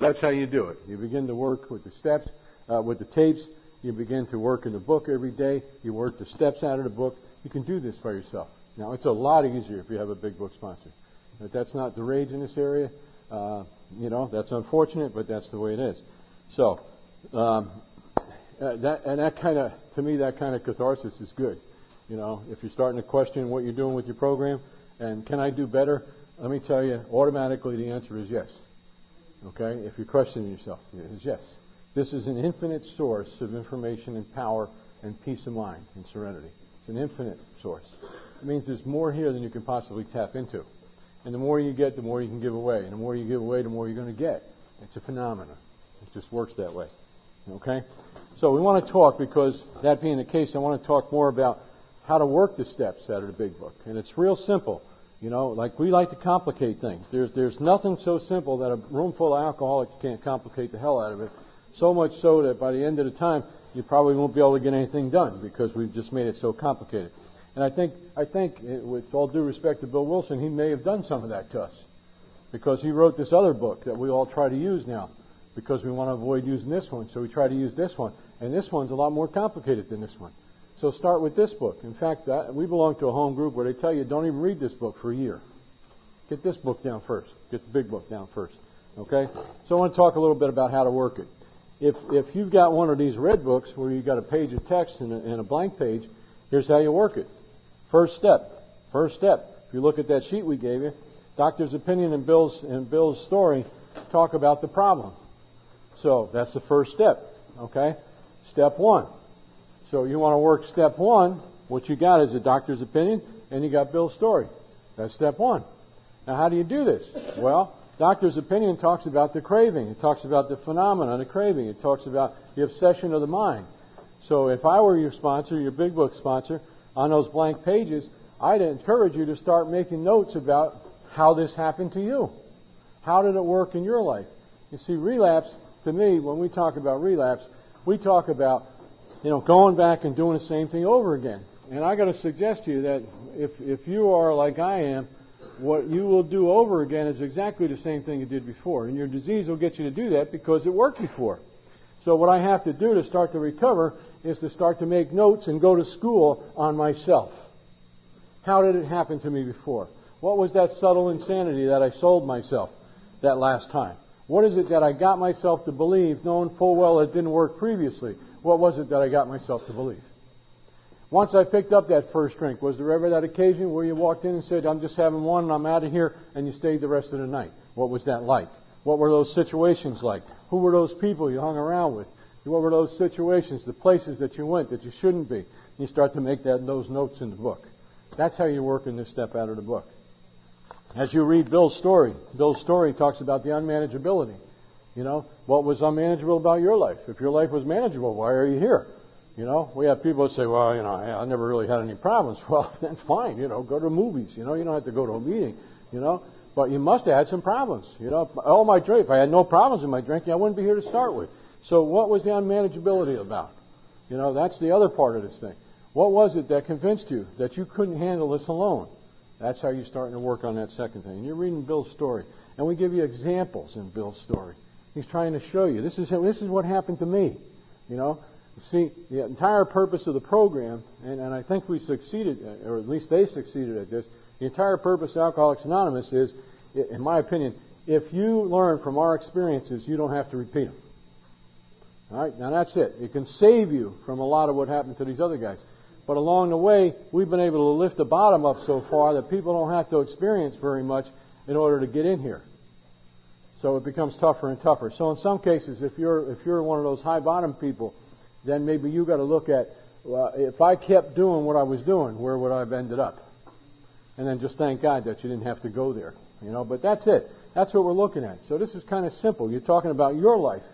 That's how you do it. You begin to work with the steps, with the tapes. You begin to work in the book every day. You work the steps out of the book. You can do this by yourself. Now, it's a lot easier if you have a big book sponsor. But that's not the rage in this area. That's unfortunate, but that's the way it is. So, that kind of catharsis is good. If you're starting to question what you're doing with your program, and can I do better? Let me tell you, automatically the answer is yes. Okay? If you're questioning yourself, it is yes. This is an infinite source of information and power and peace of mind and serenity. It's an infinite source. It means there's more here than you can possibly tap into. And the more you get, the more you can give away. And the more you give away, the more you're going to get. It's a phenomenon. It just works that way. Okay? So we want to talk, because that being the case, I want to talk more about how to work the steps out of the big book. And it's real simple. Like we like to complicate things. There's nothing so simple that a room full of alcoholics can't complicate the hell out of it. So much so that by the end of the time, you probably won't be able to get anything done because we've just made it so complicated. And I think, with all due respect to Bill Wilson, he may have done some of that to us, because he wrote this other book that we all try to use now, because we want to avoid using this one. So we try to use this one, and this one's a lot more complicated than this one. So start with this book. In fact, we belong to a home group where they tell you don't even read this book for a year. Get this book down first. Get the big book down first. Okay? So I want to talk a little bit about how to work it. If you've got one of these red books where you've got a page of text and a blank page, here's how you work it. First step. If you look at that sheet we gave you, Doctor's opinion and Bill's story talk about the problem. So that's the first step. Okay? Step one. So you want to work step one. What you got is a doctor's opinion, and you got Bill's story. That's step one. Now, how do you do this? Well, doctor's opinion talks about the craving. It talks about the phenomenon of craving. It talks about the obsession of the mind. So if I were your sponsor, your big book sponsor, on those blank pages, I'd encourage you to start making notes about how this happened to you. How did it work in your life? You see, relapse, to me, when we talk about relapse, we talk about going back and doing the same thing over again. And I got to suggest to you that if you are like I am, what you will do over again is exactly the same thing you did before. And your disease will get you to do that because it worked before. So what I have to do to start to recover is to start to make notes and go to school on myself. How did it happen to me before? What was that subtle insanity that I sold myself that last time? What is it that I got myself to believe, knowing full well it didn't work previously? What was it that I got myself to believe? Once I picked up that first drink, was there ever that occasion where you walked in and said, I'm just having one and I'm out of here, and you stayed the rest of the night? What was that like? What were those situations like? Who were those people you hung around with? What were those situations, the places that you went that you shouldn't be? You start to make those notes in the book. That's how you're working this step out of the book. As you read Bill's story talks about the unmanageability. What was unmanageable about your life? If your life was manageable, why are you here? We have people that say, well, I never really had any problems. Well, that's fine. Go to the movies. You don't have to go to a meeting. But you must have had some problems. All my drink. If I had no problems in my drinking, I wouldn't be here to start with. So what was the unmanageability about? That's the other part of this thing. What was it that convinced you that you couldn't handle this alone? That's how you're starting to work on that second thing. And you're reading Bill's story. And we give you examples in Bill's story. He's trying to show you, this is what happened to me. See, the entire purpose of the program, and I think we succeeded, or at least they succeeded at this, the entire purpose of Alcoholics Anonymous is, in my opinion, if you learn from our experiences, you don't have to repeat them. All right? Now that's it. It can save you from a lot of what happened to these other guys. But along the way, we've been able to lift the bottom up so far that people don't have to experience very much in order to get in here. So it becomes tougher and tougher. So in some cases, if you're one of those high bottom people, then maybe you got to look at, well, if I kept doing what I was doing, where would I have ended up? And then just thank God that you didn't have to go there. But that's it. That's what we're looking at. So this is kind of simple. You're talking about your life.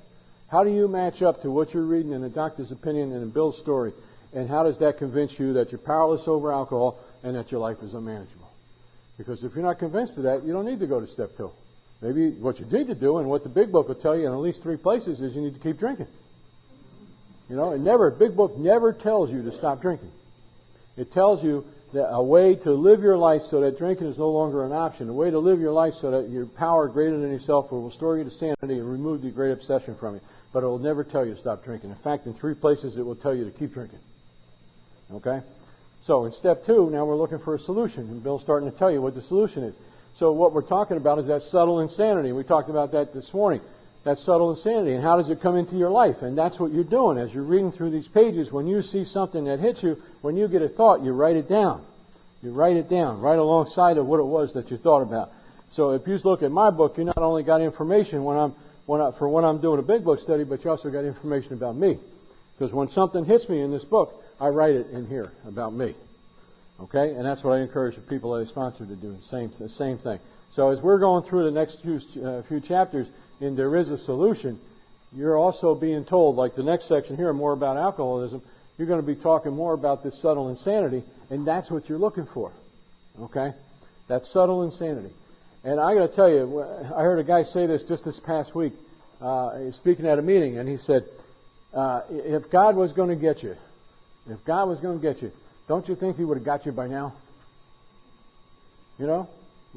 How do you match up to what you're reading in the doctor's opinion and in Bill's story? And how does that convince you that you're powerless over alcohol and that your life is unmanageable? Because if you're not convinced of that, you don't need to go to step 2. Maybe what you need to do, and what the big book will tell you in at least 3 places, is you need to keep drinking. Big book never tells you to stop drinking. It tells you a way to live your life so that drinking is no longer an option. A way to live your life so that your power greater than yourself will restore you to sanity and remove the great obsession from you. But it will never tell you to stop drinking. In fact, in 3 places it will tell you to keep drinking. Okay? So in step 2, now we're looking for a solution. And Bill's starting to tell you what the solution is. So what we're talking about is that subtle insanity. We talked about that this morning. That subtle insanity. And how does it come into your life? And that's what you're doing. As you're reading through these pages, when you see something that hits you, when you get a thought, you write it down. You write it down right alongside of what it was that you thought about. So if you look at my book, you not only got information when I'm doing a big book study, but you also got information about me. Because when something hits me in this book, I write it in here about me. Okay? And that's what I encourage the people that I sponsor to do, the same thing. So as we're going through the next few chapters, and there is a solution, you're also being told, like the next section here, more about alcoholism, you're going to be talking more about this subtle insanity, and that's what you're looking for. Okay? That subtle insanity. And I got to tell you, I heard a guy say this just this past week, speaking at a meeting, and he said, if God was going to get you, don't you think He would have got you by now? You know?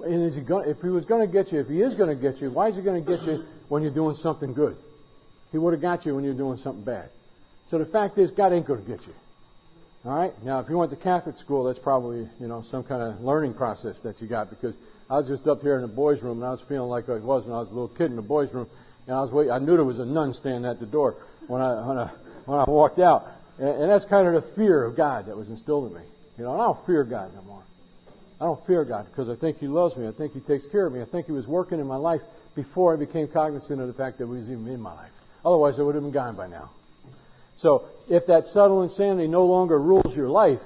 And if He was going to get you, if He is going to get you, why is He going to get you when you're doing something good? He would have got you when you're doing something bad. So the fact is, God ain't going to get you. All right? Now, if you went to Catholic school, that's probably, some kind of learning process that you got, because I was just up here in the boys' room, and I was feeling like I was when I was a little kid in the boys' room, and I knew there was a nun standing at the door when I walked out. And that's kind of the fear of God that was instilled in me. I don't fear God no more. I don't fear God because I think He loves me. I think He takes care of me. I think He was working in my life before I became cognizant of the fact that He was even in my life. Otherwise, I would have been gone by now. So, if that subtle insanity no longer rules your life,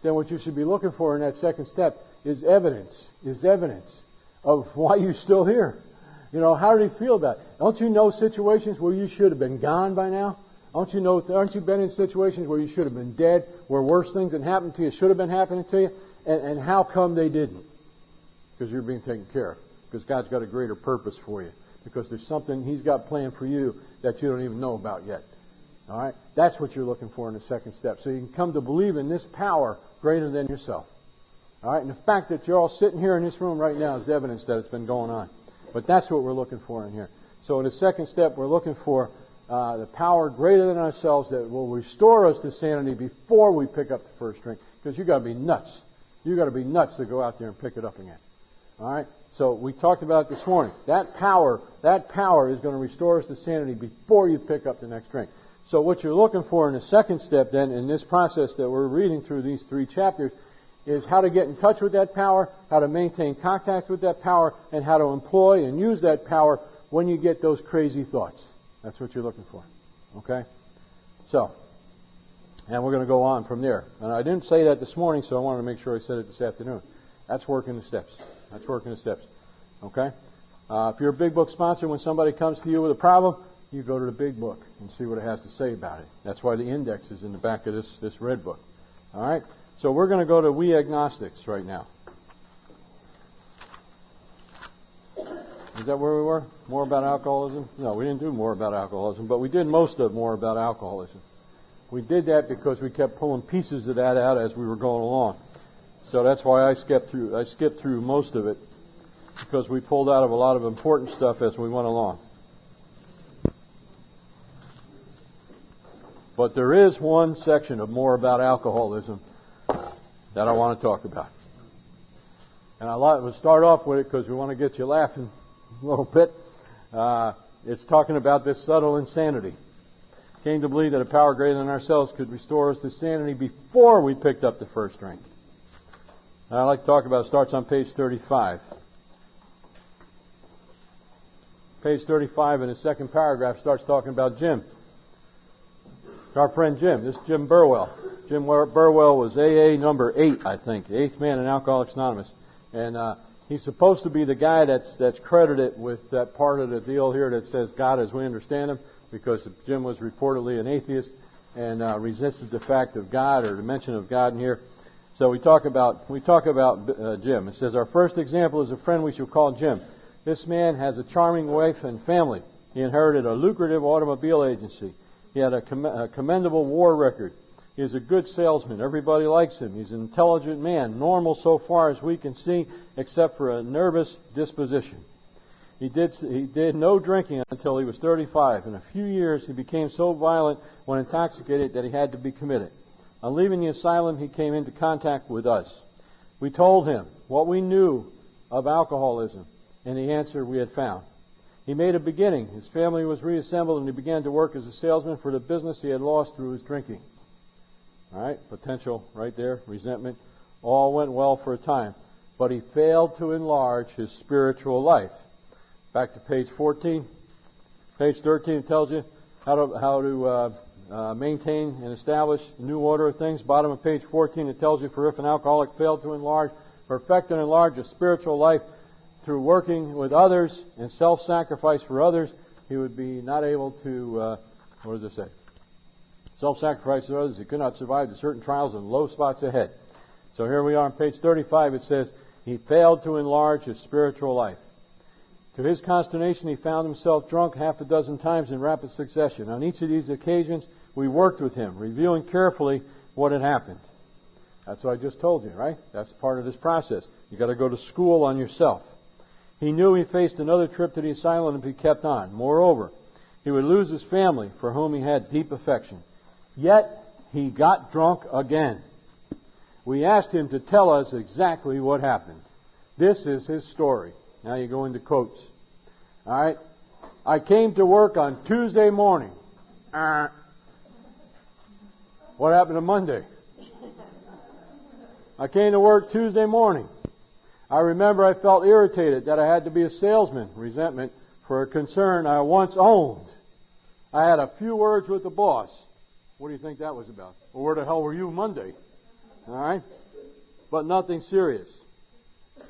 then what you should be looking for in that second step is evidence of why you're still here. How did He feel about it? Don't you know situations where you should have been gone by now? Aren't you been in situations where you should have been dead, where worse things that happened to you should have been happening to you? And how come they didn't? Because you're being taken care of. Because God's got a greater purpose for you. Because there's something He's got planned for you that you don't even know about yet. All right? That's what you're looking for in the second step. So you can come to believe in this power greater than yourself. All right? And the fact that you're all sitting here in this room right now is evidence that it's been going on. But that's what we're looking for in here. So in the second step, we're looking for the power greater than ourselves that will restore us to sanity before we pick up the first drink. Because you've got to be nuts. You've got to be nuts to go out there and pick it up again. All right? So we talked about it this morning. That power is going to restore us to sanity before you pick up the next drink. So what you're looking for in the second step then, in this process that we're reading through these 3 chapters, is how to get in touch with that power, how to maintain contact with that power, and how to employ and use that power when you get those crazy thoughts. That's what you're looking for. Okay? So, and we're going to go on from there. And I didn't say that this morning, so I wanted to make sure I said it this afternoon. That's working the steps. Okay? If you're a big book sponsor, when somebody comes to you with a problem, you go to the big book and see what it has to say about it. That's why the index is in the back of this red book. All right? So we're going to go to We Agnostics right now. Is that where we were? More about alcoholism? No, we didn't do more about alcoholism, but we did most of more about alcoholism. We did that because we kept pulling pieces of that out as we were going along. So that's why I skipped through most of it, because we pulled out of a lot of important stuff as we went along. But there is one section of more about alcoholism that I want to talk about. And we'll start off with it because we want to get you laughing a little bit. It's talking about this subtle insanity. Came to believe that a power greater than ourselves could restore us to sanity before we picked up the first drink. I'd like to talk about it. Starts on page 35. Page 35 in the second paragraph starts talking about Jim. Our friend Jim. This is Jim Burwell. Jim Burwell was AA number 8, I think. 8th man in Alcoholics Anonymous. And he's supposed to be the guy that's credited with that part of the deal here that says God as we understand Him, because Jim was reportedly an atheist and resisted the fact of God or the mention of God in here. So we talk about Jim. It says, our first example is a friend we shall call Jim. This man has a charming wife and family. He inherited a lucrative automobile agency. He had a commendable war record. He's a good salesman. Everybody likes him. He's an intelligent man, normal so far as we can see, except for a nervous disposition. He did no drinking until he was 35. In a few years, he became so violent when intoxicated that he had to be committed. On leaving the asylum, he came into contact with us. We told him what we knew of alcoholism and the answer we had found. He made a beginning. His family was reassembled, and he began to work as a salesman for the business he had lost through his drinking. All right, potential right there, resentment. All went well for a time, but he failed to enlarge his spiritual life. Back to page 14. Page 13 tells you how to maintain and establish a new order of things. Bottom of page 14, it tells you, for if an alcoholic failed to enlarge, perfect and enlarge his spiritual life through working with others and self-sacrifice for others, he would be not able to, what does it say? Self-sacrifice for others, he could not survive the certain trials and low spots ahead. So here we are on page 35. It says, he failed to enlarge his spiritual life. To his consternation, he found himself drunk half a dozen times in rapid succession. On each of these occasions, we worked with him, reviewing carefully what had happened. That's what I just told you, right? That's part of this process. You've got to go to school on yourself. He knew he faced another trip to the asylum if he kept on. Moreover, he would lose his family, for whom he had deep affection. Yet, he got drunk again. We asked him to tell us exactly what happened. This is his story. Now you go into quotes. All right. I came to work on Tuesday morning. What happened to Monday? I came to work Tuesday morning. I remember I felt irritated that I had to be a salesman, resentment for a concern I once owned. I had a few words with the boss. What do you think that was about? Well, where the hell were you Monday? All right? But nothing serious.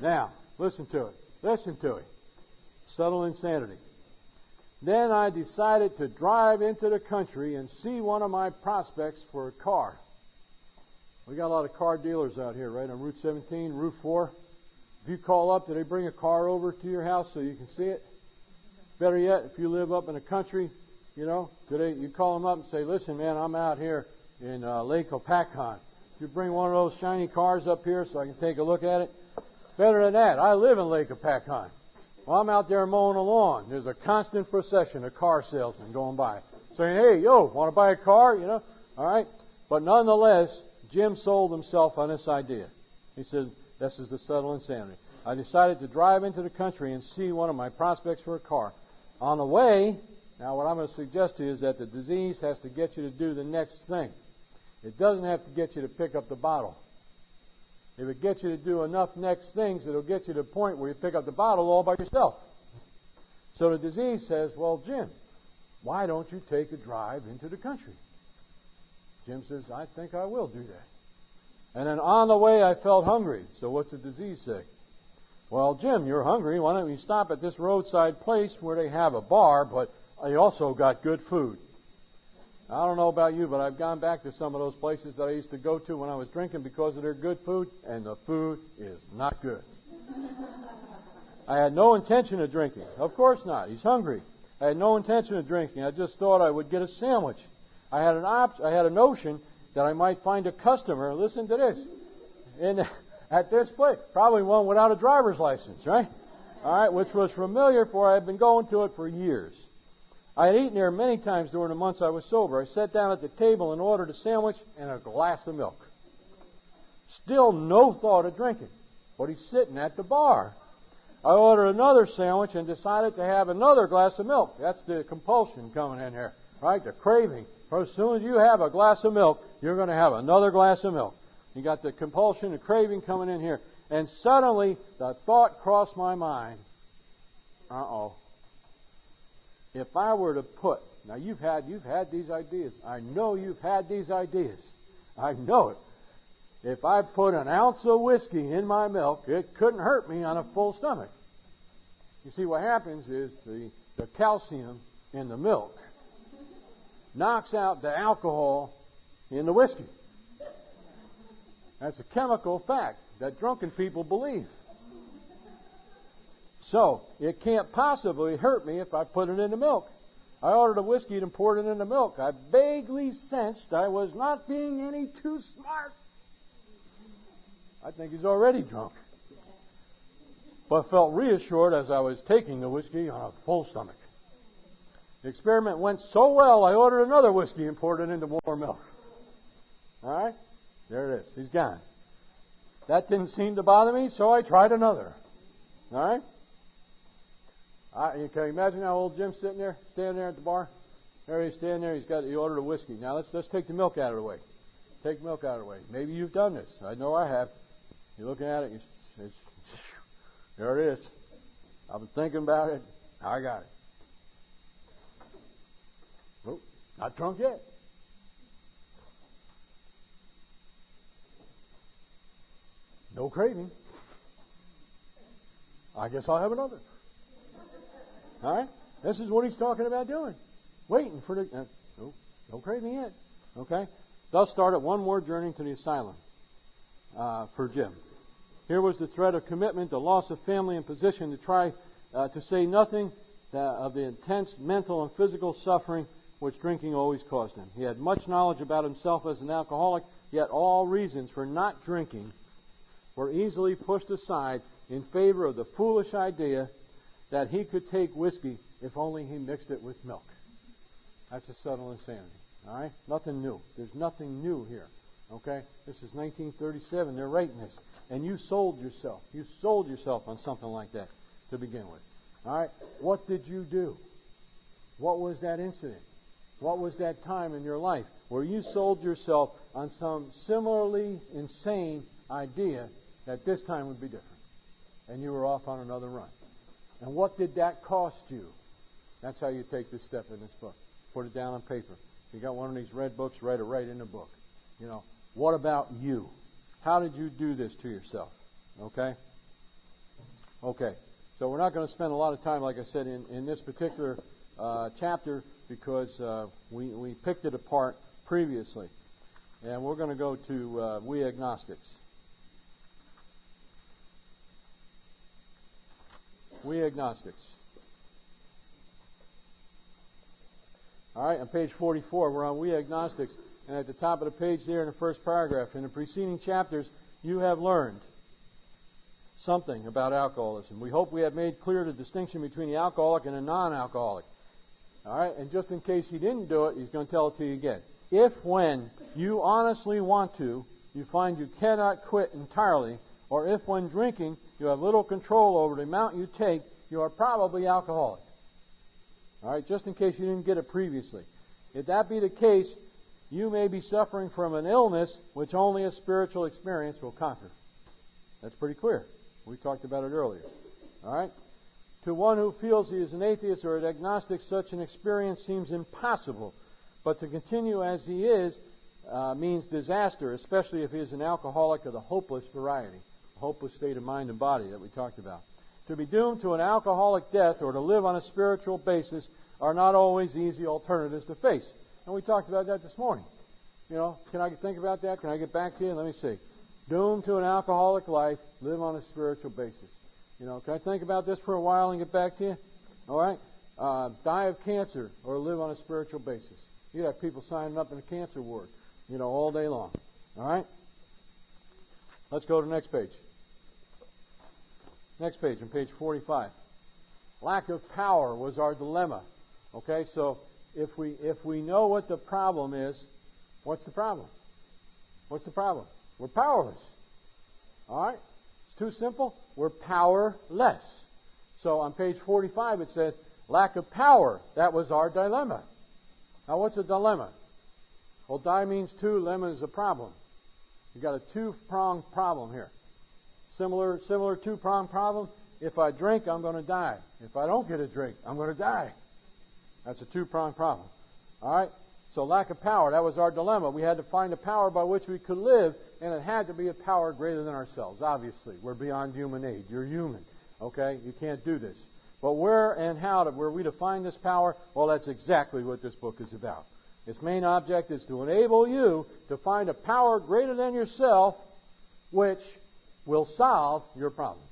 Now, listen to it. Listen to it. Subtle insanity. Then I decided to drive into the country and see one of my prospects for a car. We got a lot of car dealers out here, right? On Route 17, Route 4. If you call up, do they bring a car over to your house so you can see it? Better yet, if you live up in the country, you call them up and say, listen, man, I'm out here in Lake Hopatcong. You bring one of those shiny cars up here so I can take a look at it. Better than that, I live in Lake Hopatcong. Well, I'm out there mowing the lawn. There's a constant procession of car salesmen going by, saying, hey, want to buy a car? All right? But nonetheless, Jim sold himself on this idea. He said, this is the subtle insanity. I decided to drive into the country and see one of my prospects for a car. On the way, now what I'm going to suggest to you is that the disease has to get you to do the next thing. It doesn't have to get you to pick up the bottle. If it gets you to do enough next things, it'll get you to the point where you pick up the bottle all by yourself. So the disease says, well, Jim, why don't you take a drive into the country? Jim says, I think I will do that. And then on the way, I felt hungry. So what's the disease say? Well, Jim, you're hungry. Why don't you stop at this roadside place where they have a bar, but they also got good food? I don't know about you, but I've gone back to some of those places that I used to go to when I was drinking because of their good food, and the food is not good. I had no intention of drinking. Of course not. He's hungry. I had no intention of drinking. I just thought I would get a sandwich. I had a notion that I might find a customer, listen to this, at this place. Probably one without a driver's license, right? All right, which was familiar, for I had been going to it for years. I had eaten there many times during the months I was sober. I sat down at the table and ordered a sandwich and a glass of milk. Still no thought of drinking, but he's sitting at the bar. I ordered another sandwich and decided to have another glass of milk. That's the compulsion coming in here, right? The craving. For as soon as you have a glass of milk, you're going to have another glass of milk. You got the compulsion, the craving coming in here. And suddenly the thought crossed my mind, if I were to put, now you've had these ideas. I know you've had these ideas. I know it. If I put an ounce of whiskey in my milk, it couldn't hurt me on a full stomach. You see, what happens is the calcium in the milk knocks out the alcohol in the whiskey. That's a chemical fact that drunken people believe. So, it can't possibly hurt me if I put it in the milk. I ordered a whiskey and poured it into milk. I vaguely sensed I was not being any too smart. I think he's already drunk. But felt reassured as I was taking the whiskey on a full stomach. The experiment went so well, I ordered another whiskey and poured it into more milk. All right? There it is. He's gone. That didn't seem to bother me, so I tried another. All right? You can imagine how old Jim's standing there at the bar? There he's standing there. He ordered a whiskey. Now let's take the milk out of the way. Take milk out of the way. Maybe you've done this. I know I have. You're looking at it. There it is. I've been thinking about it. I got it. Oh, not drunk yet. No craving. I guess I'll have another. All right? This is what he's talking about doing. Waiting for the... no craving yet. Okay? Thus started one more journey to the asylum for Jim. Here was the threat of commitment, the loss of family and position, to try to say nothing of the intense mental and physical suffering which drinking always caused him. He had much knowledge about himself as an alcoholic, yet all reasons for not drinking were easily pushed aside in favor of the foolish idea that he could take whiskey if only he mixed it with milk. That's a subtle insanity. All right? Nothing new. There's nothing new here. Okay? This is 1937. They're writing this. And you sold yourself. You sold yourself on something like that to begin with. All right? What did you do? What was that incident? What was that time in your life where you sold yourself on some similarly insane idea that this time would be different? And you were off on another run. And what did that cost you? That's how you take this step in this book. Put it down on paper. If you got one of these red books, write it right in the book. You know, what about you? How did you do this to yourself? Okay? Okay. So we're not going to spend a lot of time, like I said, in this particular chapter because we picked it apart previously. And we're going to go to We Agnostics. We Agnostics. All right, on page 44, we're on We Agnostics. And at the top of the page there in the first paragraph, in the preceding chapters, you have learned something about alcoholism. We hope we have made clear the distinction between the alcoholic and a non-alcoholic. All right, and just in case he didn't do it, he's going to tell it to you again. If when you honestly want to, you find you cannot quit entirely, or if when drinking you have little control over the amount you take, you are probably alcoholic. All right, just in case you didn't get it previously. If that be the case, you may be suffering from an illness which only a spiritual experience will conquer. That's pretty clear. We talked about it earlier. All right? To one who feels he is an atheist or an agnostic, such an experience seems impossible. But to continue as he is means disaster, especially if he is an alcoholic of the hopeless variety, a hopeless state of mind and body that we talked about. To be doomed to an alcoholic death or to live on a spiritual basis are not always easy alternatives to face. And we talked about that this morning. You know, can I think about that? Can I get back to you? Let me see. Doomed to an alcoholic life, live on a spiritual basis. You know, can I think about this for a while and get back to you? All right? Die of cancer or live on a spiritual basis. You have people signing up in the cancer ward, you know, all day long. All right? Let's go to the next page. Next page, on page 45. Lack of power was our dilemma. Okay, so if we know what the problem is, what's the problem? What's the problem? We're powerless. All right? It's too simple. We're powerless. So on page 45 it says, lack of power. That was our dilemma. Now what's a dilemma? Well, di means two, lemma is a problem. You've got a two-pronged problem here. Similar two-pronged problem. If I drink, I'm going to die. If I don't get a drink, I'm going to die. That's a two-pronged problem. All right? So lack of power, that was our dilemma. We had to find a power by which we could live, and it had to be a power greater than ourselves. Obviously, we're beyond human aid. You're human. Okay? You can't do this. But where and how were we to find this power? Well, that's exactly what this book is about. Its main object is to enable you to find a power greater than yourself which will solve your problem.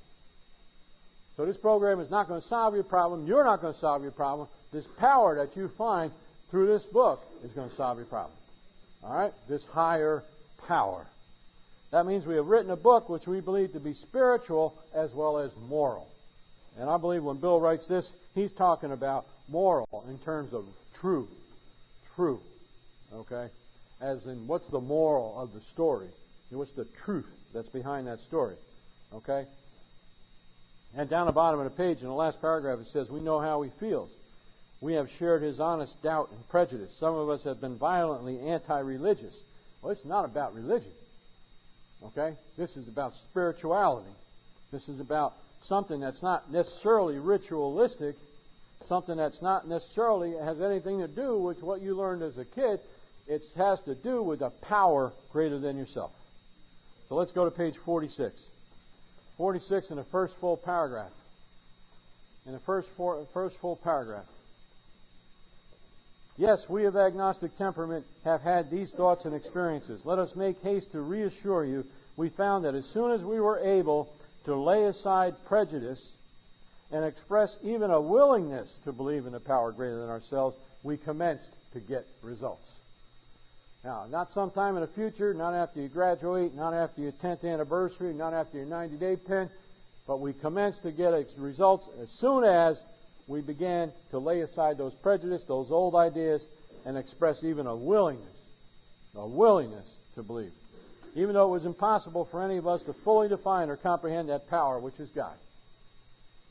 So this program is not going to solve your problem. You're not going to solve your problem. this power that you find through this book is going to solve your problem. All right? This higher power. That means we have written a book which we believe to be spiritual as well as moral. And I believe when Bill writes this, he's talking about moral in terms of true. True. Okay? As in, what's the moral of the story? What's the truth that's behind that story? Okay? And down the bottom of the page, in the last paragraph, it says, we know how he feels. We have shared his honest doubt and prejudice. Some of us have been violently anti-religious. Well, it's not about religion. Okay? This is about spirituality. This is about something that's not necessarily ritualistic, something that's not necessarily has anything to do with what you learned as a kid. It has to do with a power greater than yourself. So let's go to page 46. 46 in the first full paragraph. In the first full paragraph. Yes, we of agnostic temperament have had these thoughts and experiences. Let us make haste to reassure you. We found that as soon as we were able to lay aside prejudice and express even a willingness to believe in a power greater than ourselves, we commenced to get results. Now, not sometime in the future, not after you graduate, not after your 10th anniversary, not after your 90-day pin, but we commenced to get results as soon as we began to lay aside those prejudices, those old ideas, and express even a willingness to believe. Even though it was impossible for any of us to fully define or comprehend that power which is God.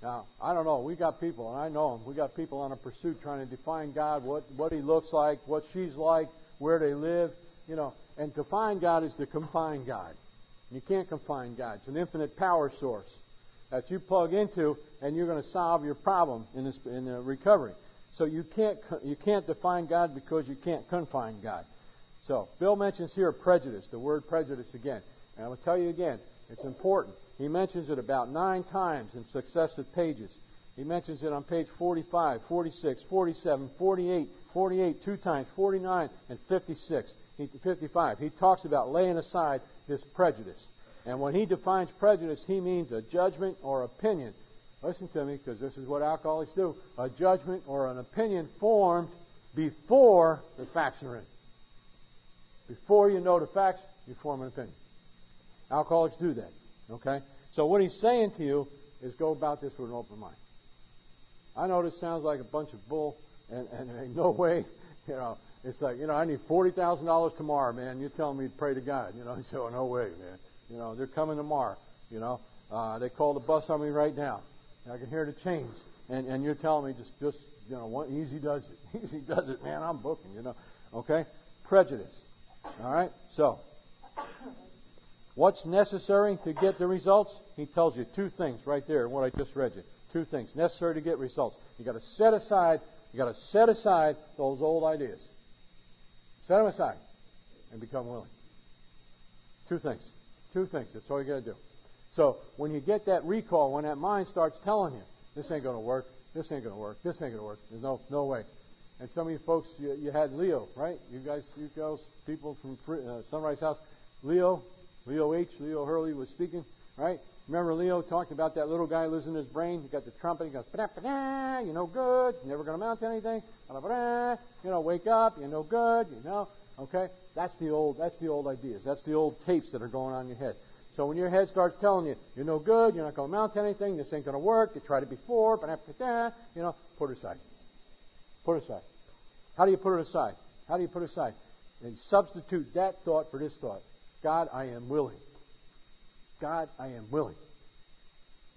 Now, I don't know. We got people, and I know them. We got people on a pursuit trying to define God, what He looks like, what she's like, where they live, And to find God is to confine God. You can't confine God. It's an infinite power source that you plug into, and you're going to solve your problem in the recovery. So you can't define God because you can't confine God. So Bill mentions here prejudice, the word prejudice again. And I will tell you again, it's important. He mentions it about 9 times in successive pages. He mentions it on page 45, 46, 47, 48, 2 times, 49, and 56. 55. He talks about laying aside this prejudice. And when he defines prejudice, he means a judgment or opinion. Listen to me, because this is what alcoholics do. A judgment or an opinion formed before the facts are in. Before you know the facts, you form an opinion. Alcoholics do that. Okay? So what he's saying to you is go about this with an open mind. I know this sounds like a bunch of bull, and ain't no way, it's like, I need $40,000 tomorrow, man. You're telling me to pray to God, so no way, man. They're coming tomorrow, They called the bus on me right now. I can hear the chains. And you're telling me just easy does it. Easy does it, man. I'm booking, Okay? Prejudice. All right? So, what's necessary to get the results? He tells you 2 things right there in what I just read you. 2 things necessary to get results. You got to set aside those old ideas. Set them aside and become willing. 2 things. 2 things. That's all you got to do. So when you get that recall, when that mind starts telling you, this ain't going to work, this ain't going to work, this ain't going to work, there's no way. And some of you folks, you had Leo, right? You girls, people from Sunrise House, Leo Hurley was speaking, right? Remember Leo talked about that little guy who lives in his brain. He got the trumpet. He goes, ba-da-ba-da, you're no good. You're never going to amount to anything. Ba-da-ba-da, wake up. You're no good. Okay? That's the old ideas. That's the old tapes that are going on in your head. So when your head starts telling you, you're no good, you're not going to amount to anything, this ain't going to work, you tried it before, ba-da-ba-da, put it aside. Put it aside. How do you put it aside? How do you put it aside? And substitute that thought for this thought. God, I am willing. God, I am willing.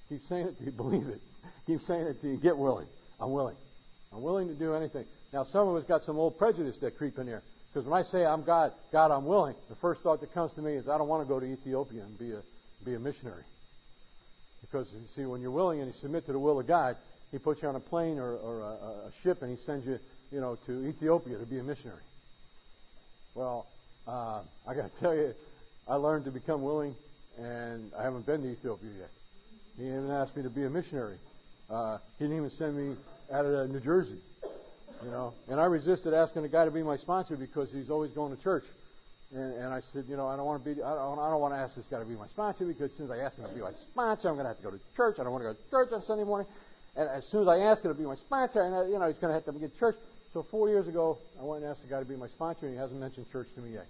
Keep saying it till you believe it. Keep saying it till you get willing. I'm willing. I'm willing to do anything. Now, some of us got some old prejudice that creep in there. Because when I say I'm God, I'm willing, the first thought that comes to me is I don't want to go to Ethiopia and be a missionary. Because, you see, when you're willing and you submit to the will of God, He puts you on a plane or a ship and He sends you, to Ethiopia to be a missionary. Well, I got to tell you, I learned to become willing, and I haven't been to Ethiopia yet. He didn't ask me to be a missionary. He didn't even send me out of New Jersey. And I resisted asking a guy to be my sponsor because he's always going to church. And I said, I don't want to ask this guy to be my sponsor because as soon as I ask him to be my sponsor, I'm going to have to go to church. I don't want to go to church on Sunday morning. And as soon as I asked him to be my sponsor, and he's going to have to get church. So 4 years ago, I went and asked the guy to be my sponsor, and he hasn't mentioned church to me yet.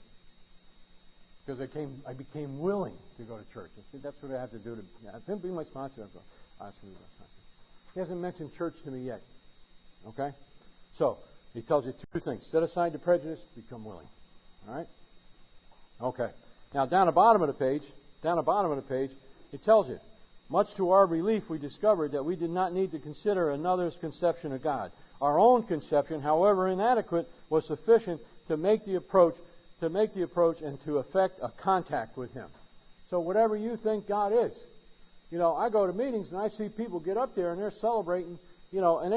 Because I became willing to go to church. I said, that's what I have to do to have him be my sponsor. I'll go, that's what my sponsor. He hasn't mentioned church to me yet. Okay? So, he tells you two things. Set aside the prejudice, become willing. All right? Okay. Now, down the bottom of the page, it tells you, much to our relief, we discovered that we did not need to consider another's conception of God. Our own conception, however inadequate, was sufficient to make the approach and to effect a contact with Him. So whatever you think God is, I go to meetings and I see people get up there and they're celebrating, I don't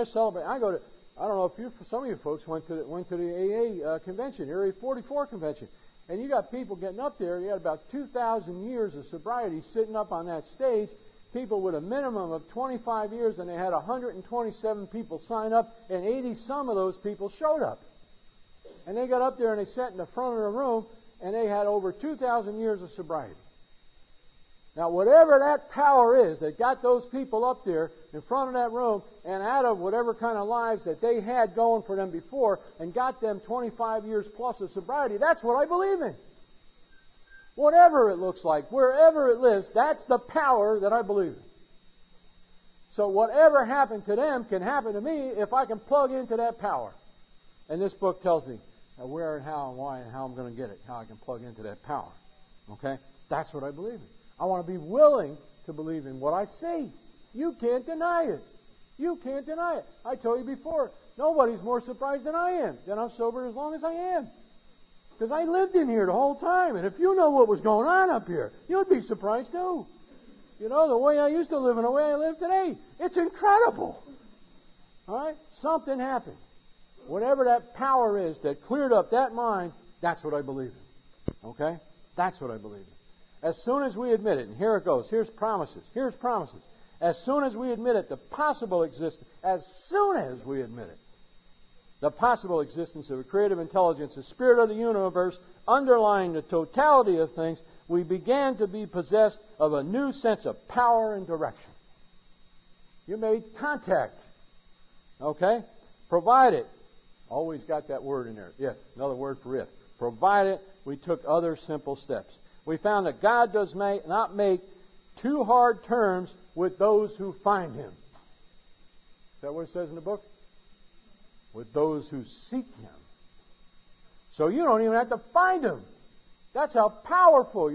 know if some of you folks went to the AA convention, Area 44 convention, and you got people getting up there. You got about 2,000 years of sobriety sitting up on that stage. People with a minimum of 25 years, and they had 127 people sign up, and 80-some of those people showed up. And they got up there and they sat in the front of the room, and they had over 2,000 years of sobriety. Now, whatever that power is that got those people up there in front of that room and out of whatever kind of lives that they had going for them before and got them 25 years plus of sobriety, that's what I believe in. Whatever it looks like, wherever it lives, that's the power that I believe in. So whatever happened to them can happen to me if I can plug into that power. And this book tells me where and how and why and how I'm going to get it, how I can plug into that power. Okay? That's what I believe in. I want to be willing to believe in what I see. You can't deny it. You can't deny it. I told you before, nobody's more surprised than I am that I'm sober as long as I am. Because I lived in here the whole time. And if you know what was going on up here, you'd be surprised too. The way I used to live and the way I live today. It's incredible. All right? Something happened. Whatever that power is that cleared up that mind, that's what I believe in. Okay? That's what I believe in. As soon as we admit it, and here it goes, here's promises. As soon as we admit it, the possible existence of a creative intelligence, the spirit of the universe, underlying the totality of things, we began to be possessed of a new sense of power and direction. You made contact. Okay? Provided, always got that word in there, if, another word for if. Provided we took other simple steps. We found that God does not make too hard terms with those who find Him. Is that what it says in the book? With those who seek Him. So you don't even have to find Him. That's how powerful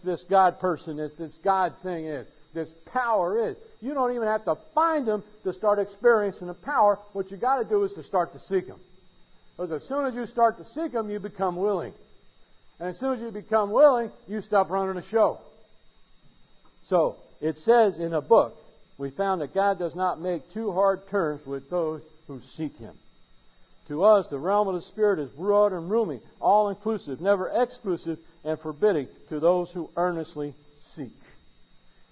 this God person is, this God thing is, this power is. You don't even have to find Him to start experiencing the power. What you got to do is to start to seek Him. Because as soon as you start to seek Him, you become willing. And as soon as you become willing, you stop running a show. So, it says in a book, we found that God does not make too hard terms with those who seek Him. To us, the realm of the Spirit is broad and roomy, all-inclusive, never exclusive, and forbidding to those who earnestly seek.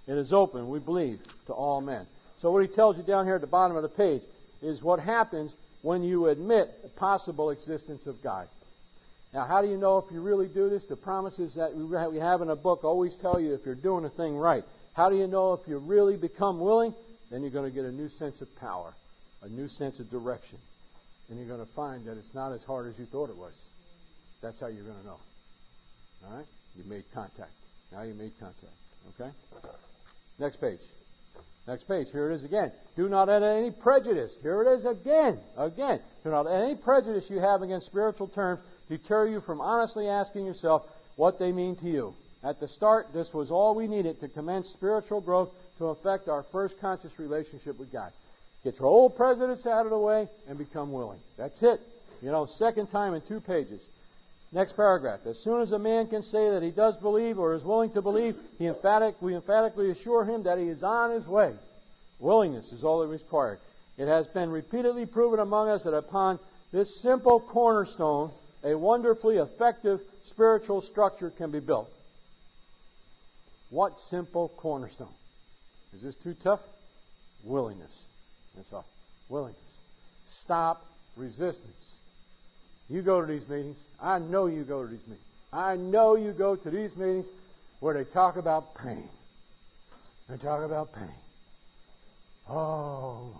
It is open, we believe, to all men. So what he tells you down here at the bottom of the page is what happens when you admit the possible existence of God. Now, how do you know if you really do this? The promises that we have in a book always tell you if you're doing a thing right. How do you know if you really become willing? Then you're going to get a new sense of power, a new sense of direction. And you're going to find that it's not as hard as you thought it was. That's how you're going to know. All right? You made contact. Now you made contact. Okay? Next page. Next page. Here it is again. Do not let any prejudice. Here it is again. Again. Do not let any prejudice you have against spiritual terms deter you from honestly asking yourself what they mean to you. At the start, this was all we needed to commence spiritual growth to affect our first conscious relationship with God. Get your old prejudice out of the way and become willing. That's it. Second time in 2 pages. Next paragraph. As soon as a man can say that he does believe or is willing to believe, we emphatically assure him that he is on his way. Willingness is all that is required. It has been repeatedly proven among us that upon this simple cornerstone, a wonderfully effective spiritual structure can be built. What simple cornerstone? Is this too tough? Willingness. That's all. Willingness. Stop resistance. You go to these meetings. I know you go to these meetings. I know you go to these meetings where they talk about pain. They talk about pain. Oh,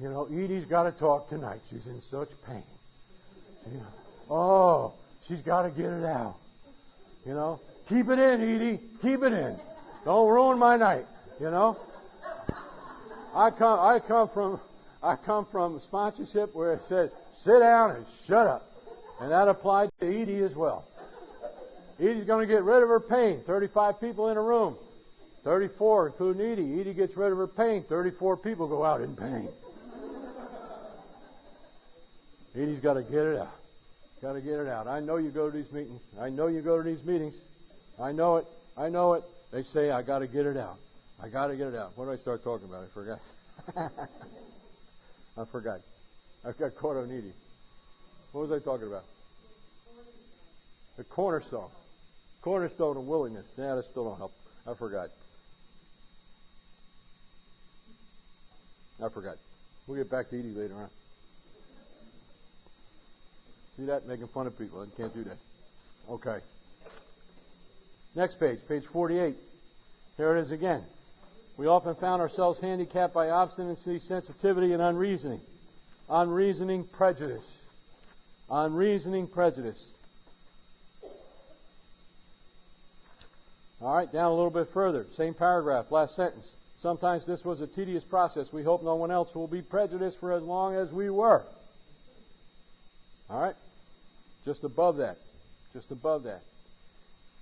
Edie's got to talk tonight. She's in such pain. Oh, she's got to get it out. Keep it in, Edie. Keep it in. Don't ruin my night. I come from sponsorship where it said, sit down and shut up. And that applied to Edie as well. Edie's going to get rid of her pain. 35 people in a room. 34, including Edie. Edie gets rid of her pain. 34 people go out in pain. Edie's got to get it out. Got to get it out. I know you go to these meetings. I know you go to these meetings. I know it. I know it. They say, I got to get it out. I got to get it out. What did I start talking about? I forgot. I forgot. I got caught on Edie. What was I talking about? The cornerstone. Cornerstone of willingness. Yeah, that still don't help. I forgot. We'll get back to Edie later on. See that? Making fun of people. I can't do that. Okay. Next page 48. Here it is again. We often found ourselves handicapped by obstinacy, sensitivity, and unreasoning. Unreasoning prejudice. Unreasoning prejudice. All right, down a little bit further. Same paragraph, last sentence. Sometimes this was a tedious process. We hope no one else will be prejudiced for as long as we were. All right? Just above that. Just above that.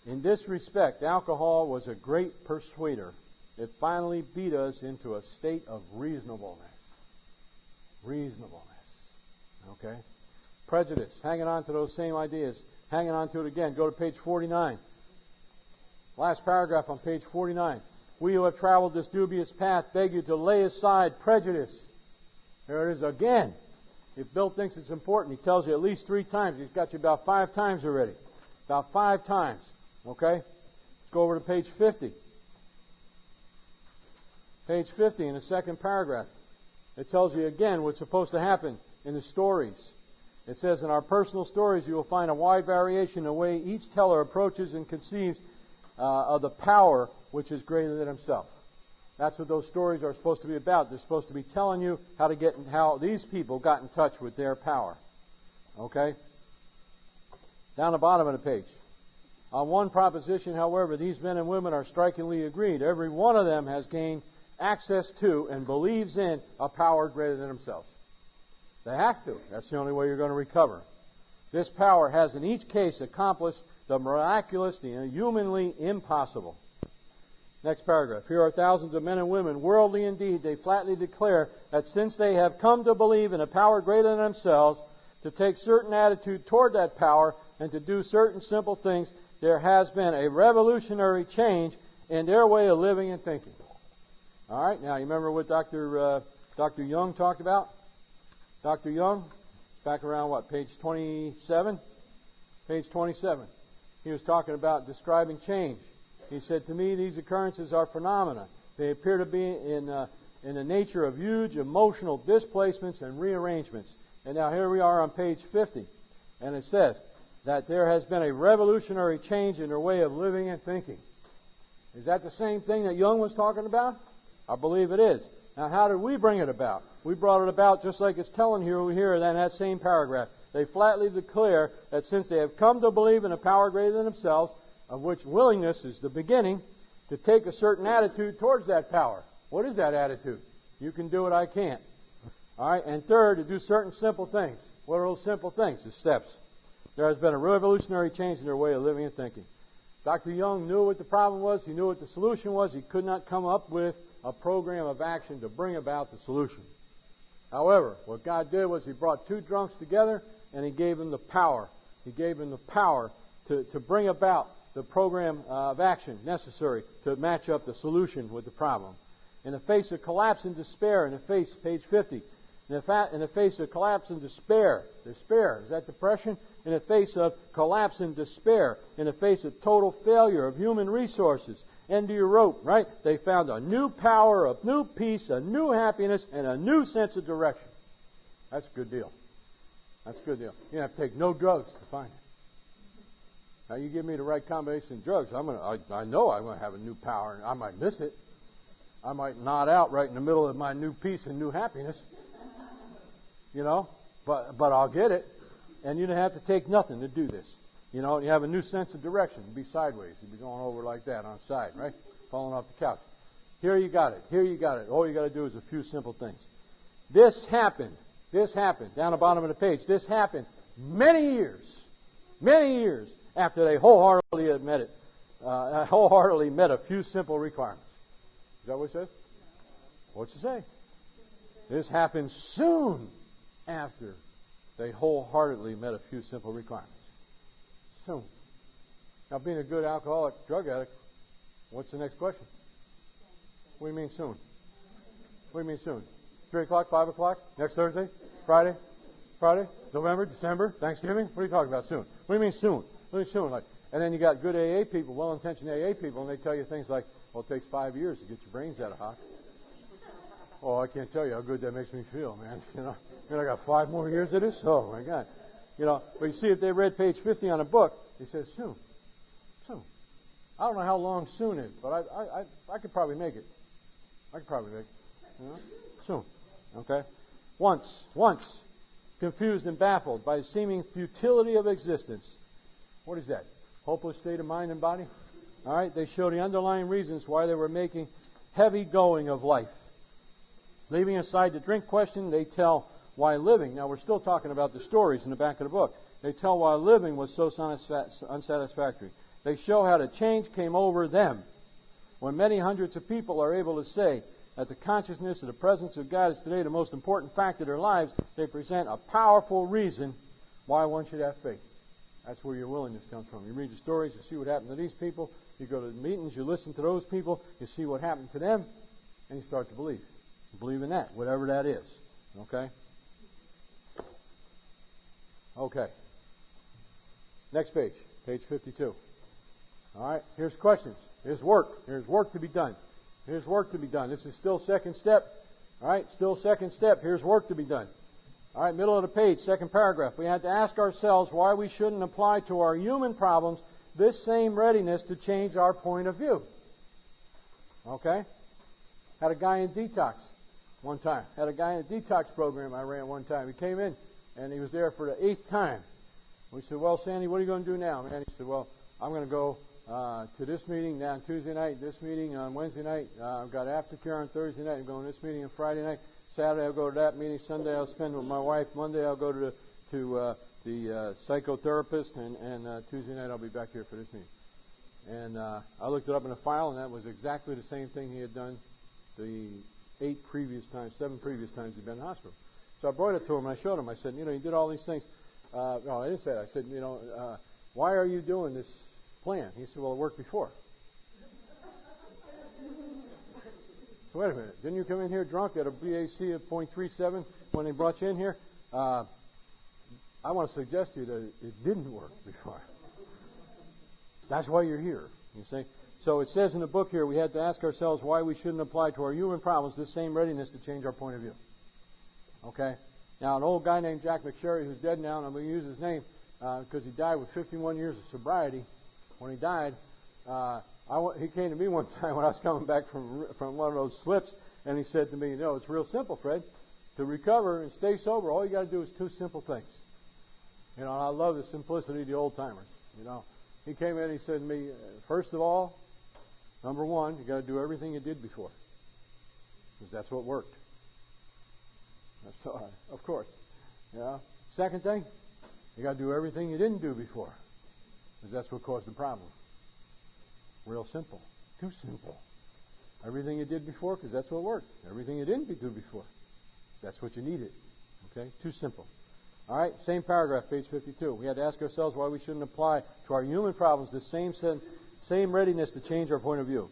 In this respect, alcohol was a great persuader. It finally beat us into a state of reasonableness. Reasonableness. Okay? Prejudice. Hanging on to those same ideas. Hanging on to it again. Go to page 49. Last paragraph on page 49. We who have traveled this dubious path beg you to lay aside prejudice. There it is again. If Bill thinks it's important, he tells you at least 3 times. He's got you about 5 times already. About 5 times. Okay? Let's go over to page 50. Page 50 in the second paragraph. It tells you again what's supposed to happen in the stories. It says, in our personal stories you will find a wide variation in the way each teller approaches and conceives of the power which is greater than himself. That's what those stories are supposed to be about. They're supposed to be telling you how these people got in touch with their power. Okay? Down the bottom of the page. On one proposition, however, these men and women are strikingly agreed. Every one of them has gained access to and believes in a power greater than themselves. They have to. That's the only way you're going to recover. This power has in each case accomplished the miraculous, the humanly impossible. Next paragraph. Here are thousands of men and women, worldly indeed. They flatly declare that since they have come to believe in a power greater than themselves, to take certain attitude toward that power, and to do certain simple things, there has been a revolutionary change in their way of living and thinking. All right, now you remember what Dr. Young talked about? Dr. Young, back around what, page 27? Page 27. He was talking about describing change. He said, to me, these occurrences are phenomena. They appear to be in the nature of huge emotional displacements and rearrangements. And now here we are on page 50. And it says that there has been a revolutionary change in their way of living and thinking. Is that the same thing that Young was talking about? I believe it is. Now, how did we bring it about? We brought it about just like it's telling here in that same paragraph. They flatly declare that since they have come to believe in a power greater than themselves, of which willingness is the beginning, to take a certain attitude towards that power. What is that attitude? You can do it, I can't. All right, and third, to do certain simple things. What are those simple things? The steps. There has been a revolutionary change in their way of living and thinking. Dr. Young knew what the problem was. He knew what the solution was. He could not come up with a program of action to bring about the solution. However, what God did was He brought 2 drunks together and He gave them the power. He gave them the power to bring about the program of action necessary to match up the solution with the problem. In the face of collapse and despair, page 50, in the face of collapse and despair, is that depression? In the face of collapse and despair, in the face of total failure of human resources, end of your rope, right? They found a new power, a new peace, a new happiness, and a new sense of direction. That's a good deal. That's a good deal. You have to take no drugs to find it. Now, you give me the right combination of drugs, I know I'm going to have a new power, and I might miss it. I might nod out right in the middle of my new peace and new happiness, but I'll get it. And you don't have to take nothing to do this. You have a new sense of direction. You'd be sideways. You'd be going over like that on the side, right? Falling off the couch. Here you got it. Here you got it. All you got to do is a few simple things. This happened. Down the bottom of the page. This happened many years after they wholeheartedly met a few simple requirements. Is that what it says? What's it say? This happened soon after they wholeheartedly met a few simple requirements. Soon. Now, being a good alcoholic, drug addict, what's the next question? What do you mean soon? What do you mean soon? 3 o'clock, 5 o'clock? Next Thursday? Friday? November? December? Thanksgiving? What are you talking about soon? What do you mean soon? What do you mean soon? And then you got good AA people, well-intentioned AA people, and they tell you things like, well, it takes 5 years to get your brains out of hock. Oh, I can't tell you how good that makes me feel, man. I got 5 more years of this? Oh, my God. But you see, if they read page 50 on a book, it says soon. I don't know how long soon is, but I could probably make it. Soon. Okay? Once. Confused and baffled by the seeming futility of existence. What is that? Hopeless state of mind and body? All right? They show the underlying reasons why they were making heavy going of life. Leaving aside the drink question, they tell why living. Now, we're still talking about the stories in the back of the book. They tell why living was so unsatisfactory. They show how the change came over them. When many hundreds of people are able to say that the consciousness of the presence of God is today the most important fact of their lives, they present a powerful reason why one should have faith. That's where your willingness comes from. You read the stories, you see what happened to these people, you go to the meetings, you listen to those people, you see what happened to them, and you start to believe. You believe in that, whatever that is. Okay? Okay. Next page, page 52. All right, here's questions. Here's work. Here's work to be done. Here's work to be done. This is still second step. All right, still second step. Here's work to be done. All right, middle of the page, second paragraph. We had to ask ourselves why we shouldn't apply to our human problems this same readiness to change our point of view. Okay? Had a guy in detox one time. Had a guy in a detox program I ran one time. He came in, and he was there for the 8th time. We said, well, Sandy, what are you going to do now, man? He said, well, I'm going to go to this meeting on Tuesday night, this meeting on Wednesday night. I've got aftercare on Thursday night. I'm going to this meeting on Friday night. Saturday I'll go to that meeting. Sunday I'll spend with my wife. Monday I'll go to the psychotherapist, and Tuesday night I'll be back here for this meeting. And I looked it up in a file, and that was exactly the same thing he had done the 7 previous times he'd been in the hospital. So I brought it to him, and I showed him. I said, you did all these things. No, I didn't say that. I said, why are you doing this plan? He said, well, it worked before. So wait a minute. Didn't you come in here drunk at a BAC of 0.37 when they brought you in here? I want to suggest to you that it didn't work before. That's why you're here, you see. So it says in the book here, we had to ask ourselves why we shouldn't apply to our human problems this same readiness to change our point of view. Okay? Now, an old guy named Jack McSherry, who's dead now, and I'm going to use his name because he died with 51 years of sobriety. When he died, he came to me one time when I was coming back from one of those slips, and he said to me, it's real simple, Fred. To recover and stay sober, all you got to do is 2 simple things. And I love the simplicity of the old-timers. He came in and he said to me, first of all, number 1, you got to do everything you did before. Because that's what worked. That's all, of course. Second thing, you got to do everything you didn't do before. Because that's what caused the problem. Real simple. Too simple. Everything you did before, because that's what worked. Everything you didn't do before, that's what you needed. Okay? Too simple. All right, same paragraph, page 52. We had to ask ourselves why we shouldn't apply to our human problems the same readiness to change our point of view.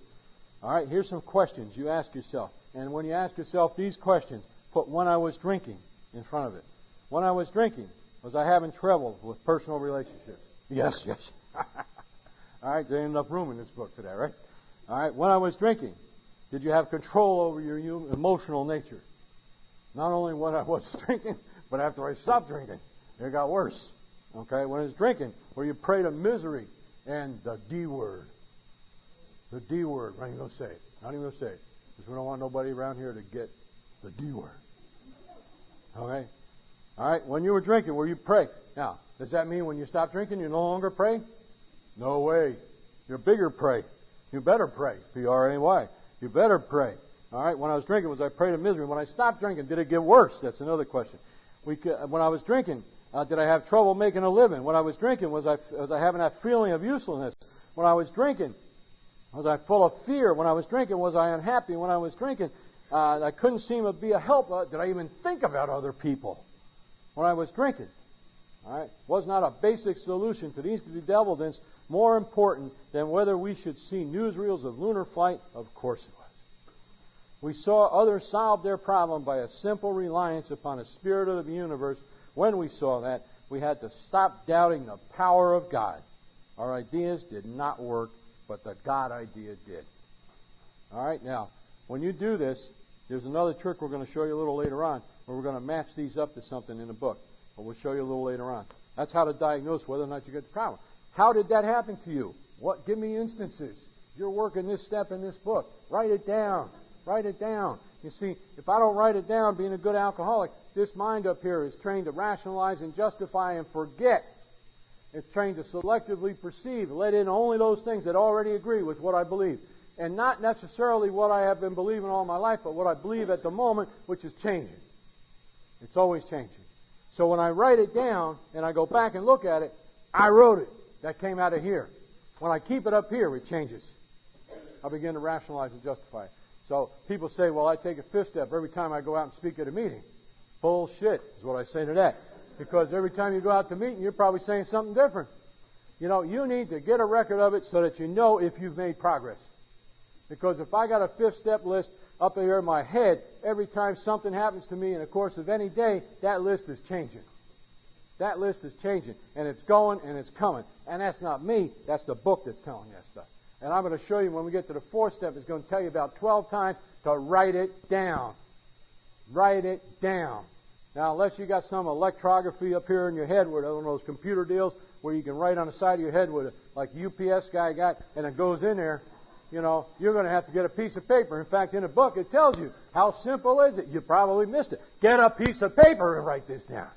All right, here's some questions you ask yourself. And when you ask yourself these questions, put when I was drinking in front of it. When I was drinking, was I having trouble with personal relationships? Yes. All right, there ain't enough room in this book for that, right? All right, when I was drinking, did you have control over your emotional nature? Not only when I was drinking, but after I stopped drinking, it got worse. Okay, when I was drinking, were you prey to misery and the D word? The D word, I'm not even going to say it. Because we don't want nobody around here to get the D word. Okay? All right, when you were drinking, were you pray? Now, does that mean when you stop drinking, you no longer pray? No way. You're bigger pray. You better pray. P-R-A-Y. You better pray. All right, when I was drinking, was I prayed in misery? When I stopped drinking, did it get worse? That's another question. When I was drinking, did I have trouble making a living? When I was drinking, was I having that feeling of uselessness? When I was drinking, was I full of fear? When I was drinking, was I unhappy? When I was drinking, I couldn't seem to be a help. Did I even think about other people when I was drinking? All right, was not a basic solution to these bedevilments more important than whether we should see newsreels of lunar flight? Of course it was. We saw others solve their problem by a simple reliance upon the Spirit of the universe. When we saw that, we had to stop doubting the power of God. Our ideas did not work, but the God idea did. All right, now, when you do this, there's another trick we're going to show you a little later on, where we're going to match these up to something in the book. But we'll show you a little later on. That's how to diagnose whether or not you get the problem. How did that happen to you? What? Give me instances. You're working this step in this book. Write it down. Write it down. You see, if I don't write it down, being a good alcoholic, this mind up here is trained to rationalize and justify and forget. It's trained to selectively perceive, let in only those things that already agree with what I believe. And not necessarily what I have been believing all my life, but what I believe at the moment, which is changing. It's always changing. So when I write it down and I go back and look at it, I wrote it. That came out of here. When I keep it up here, it changes. I begin to rationalize and justify it. So people say, well, I take a fifth step every time I go out and speak at a meeting. Bullshit is what I say to that. Because every time you go out to a meeting, you're probably saying something different. You know, you need to get a record of it so that you know if you've made progress. Because if I got a fifth step list up here in my head, every time something happens to me in the course of any day, that list is changing. That list is changing. And it's going and it's coming. And that's not me. That's the book that's telling that stuff. And I'm going to show you when we get to the fourth step, it's going to tell you about 12 times to write it down. Write it down. Now, unless you got some electrography up here in your head with one of those computer deals where you can write on the side of your head with it, like UPS guy got, and it goes in there, you know, you're going to have to get a piece of paper. In fact, in the book, it tells you how simple is it. You probably missed it. Get a piece of paper and write this down.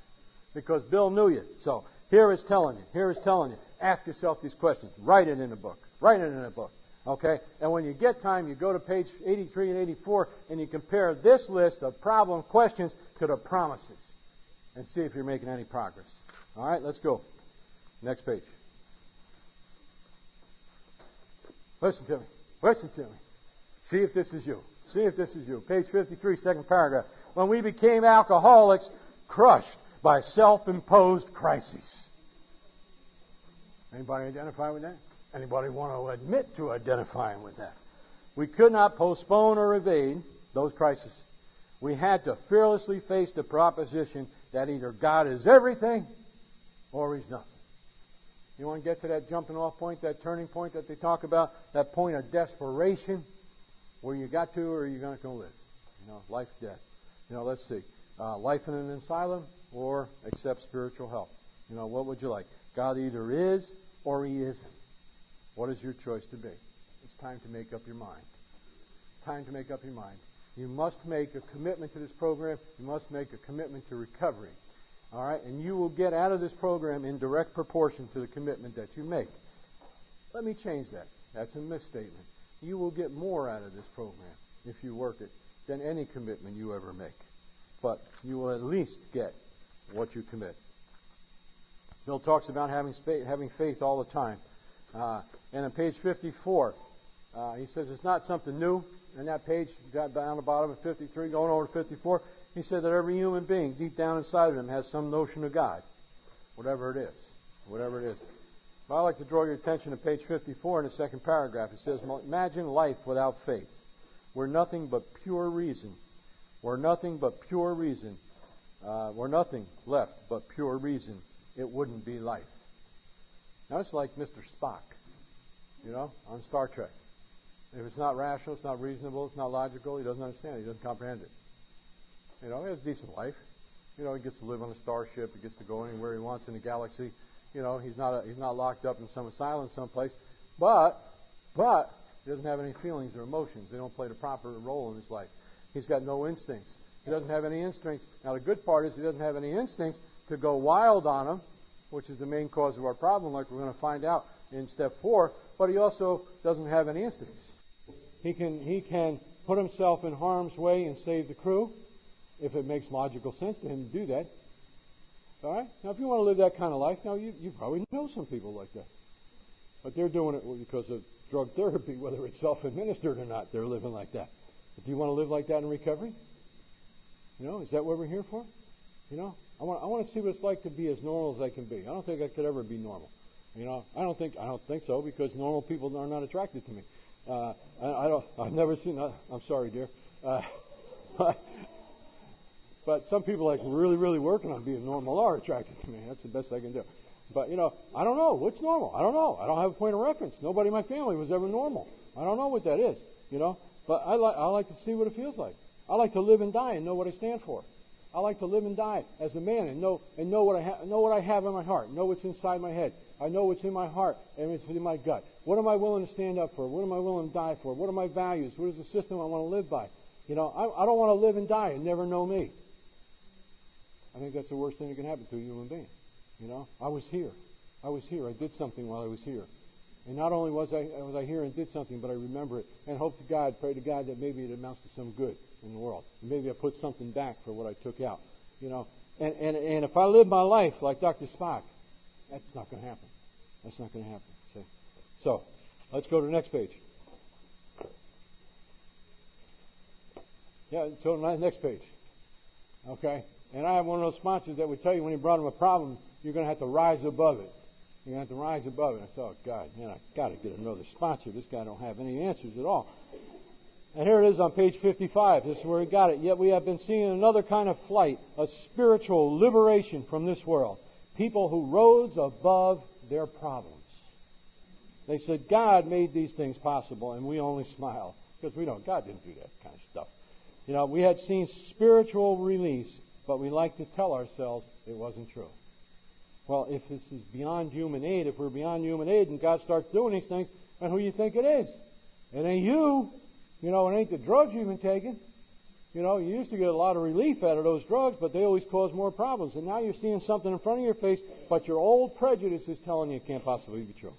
Because Bill knew you. So here is telling you. Here is telling you. Ask yourself these questions. Write it in the book. Write it in the book. Okay? And when you get time, you go to page 83 and 84, and you compare this list of problem questions to the promises and see if you're making any progress. All right? Let's go. Next page. Listen to me. Listen to me. See if this is you. See if this is you. Page 53, second paragraph. When we became alcoholics, crushed by self-imposed crises. Anybody identify with that? Anybody want to admit to identifying with that? We could not postpone or evade those crises. We had to fearlessly face the proposition that either God is everything or He's nothing. You want to get to that jumping off point, that turning point that they talk about, that point of desperation, where you got to or you're not going to live. You know, life, death. You know, let's see. Life in an asylum or accept spiritual help. You know, what would you like? God either is or He isn't. What is your choice to be? It's time to make up your mind. Time to make up your mind. You must make a commitment to this program. You must make a commitment to recovery. All right? And you will get out of this program in direct proportion to the commitment that you make. Let me change that. That's a misstatement. You will get more out of this program if you work it than any commitment you ever make. But you will at least get what you commit. Bill talks about having faith all the time. And on page 54, he says it's not something new. In that page, down the bottom of 53, going over to 54, he said that every human being, deep down inside of him, has some notion of God. Whatever it is. Whatever it is. But I'd like to draw your attention to page 54 in the second paragraph. It says, imagine life without faith. We're nothing but pure reason. We're nothing but pure reason. We're nothing left but pure reason. It wouldn't be life. Now, it's like Mr. Spock, you know, on Star Trek. If it's not rational, it's not reasonable, it's not logical, he doesn't understand it, he doesn't comprehend it. You know, he has a decent life. You know, he gets to live on a starship, he gets to go anywhere he wants in the galaxy. You know, he's not locked up in some asylum someplace. But He doesn't have any feelings or emotions. They don't play the proper role in his life. He's got no instincts. He doesn't have any instincts. Now, the good part is he doesn't have any instincts to go wild on them, which is the main cause of our problem, like we're going to find out in step 4. But he also doesn't have any instincts. He can put himself in harm's way and save the crew, if it makes logical sense to him to do that. All right? Now, if you want to live that kind of life, now you probably know some people like that. But they're doing it because of drug therapy, whether it's self-administered or not. They're living like that. But do you want to live like that in recovery? Is that what we're here for? I want to see what it's like to be as normal as I can be. I don't think I could ever be normal. I don't think so, because normal people are not attracted to me. I've never seen. I'm sorry, dear. But some people like really, really working on being normal are attracted to me. That's the best I can do. But I don't know what's normal. I don't know. I don't have a point of reference. Nobody in my family was ever normal. I don't know what that is. But I like to see what it feels like. I like to live and die and know what I stand for. I like to live and die as a man and know what I have in my heart. Know what's inside my head. I know what's in my heart and what's in my gut. What am I willing to stand up for? What am I willing to die for? What are my values? What is the system I want to live by? I don't want to live and die and never know me. I think that's the worst thing that can happen to a human being. I was here. I did something while I was here. And not only was I here and did something, but I remember it and hope to God, pray to God that maybe it amounts to some good in the world. And maybe I put something back for what I took out. And if I live my life like Dr. Spock, that's not going to happen. That's not going to happen. See? So, let's go to the next page. Yeah, so next page. Okay? And I have one of those sponsors that would tell you when you brought him a problem, you're going to have to rise above it. You're going to have to rise above it. I thought, God, I got to get another sponsor. This guy don't have any answers at all. And here it is on page 55. This is where we got it. Yet we have been seeing another kind of flight, a spiritual liberation from this world. People who rose above their problems. They said, God made these things possible, and we only smile. Because God didn't do that kind of stuff. We had seen spiritual release, but we like to tell ourselves it wasn't true. Well, if this is beyond human aid, if we're beyond human aid and God starts doing these things, then who do you think it is? It ain't you. It ain't the drugs you've been taking. You used to get a lot of relief out of those drugs, but they always cause more problems. And now you're seeing something in front of your face, but your old prejudice is telling you it can't possibly be true.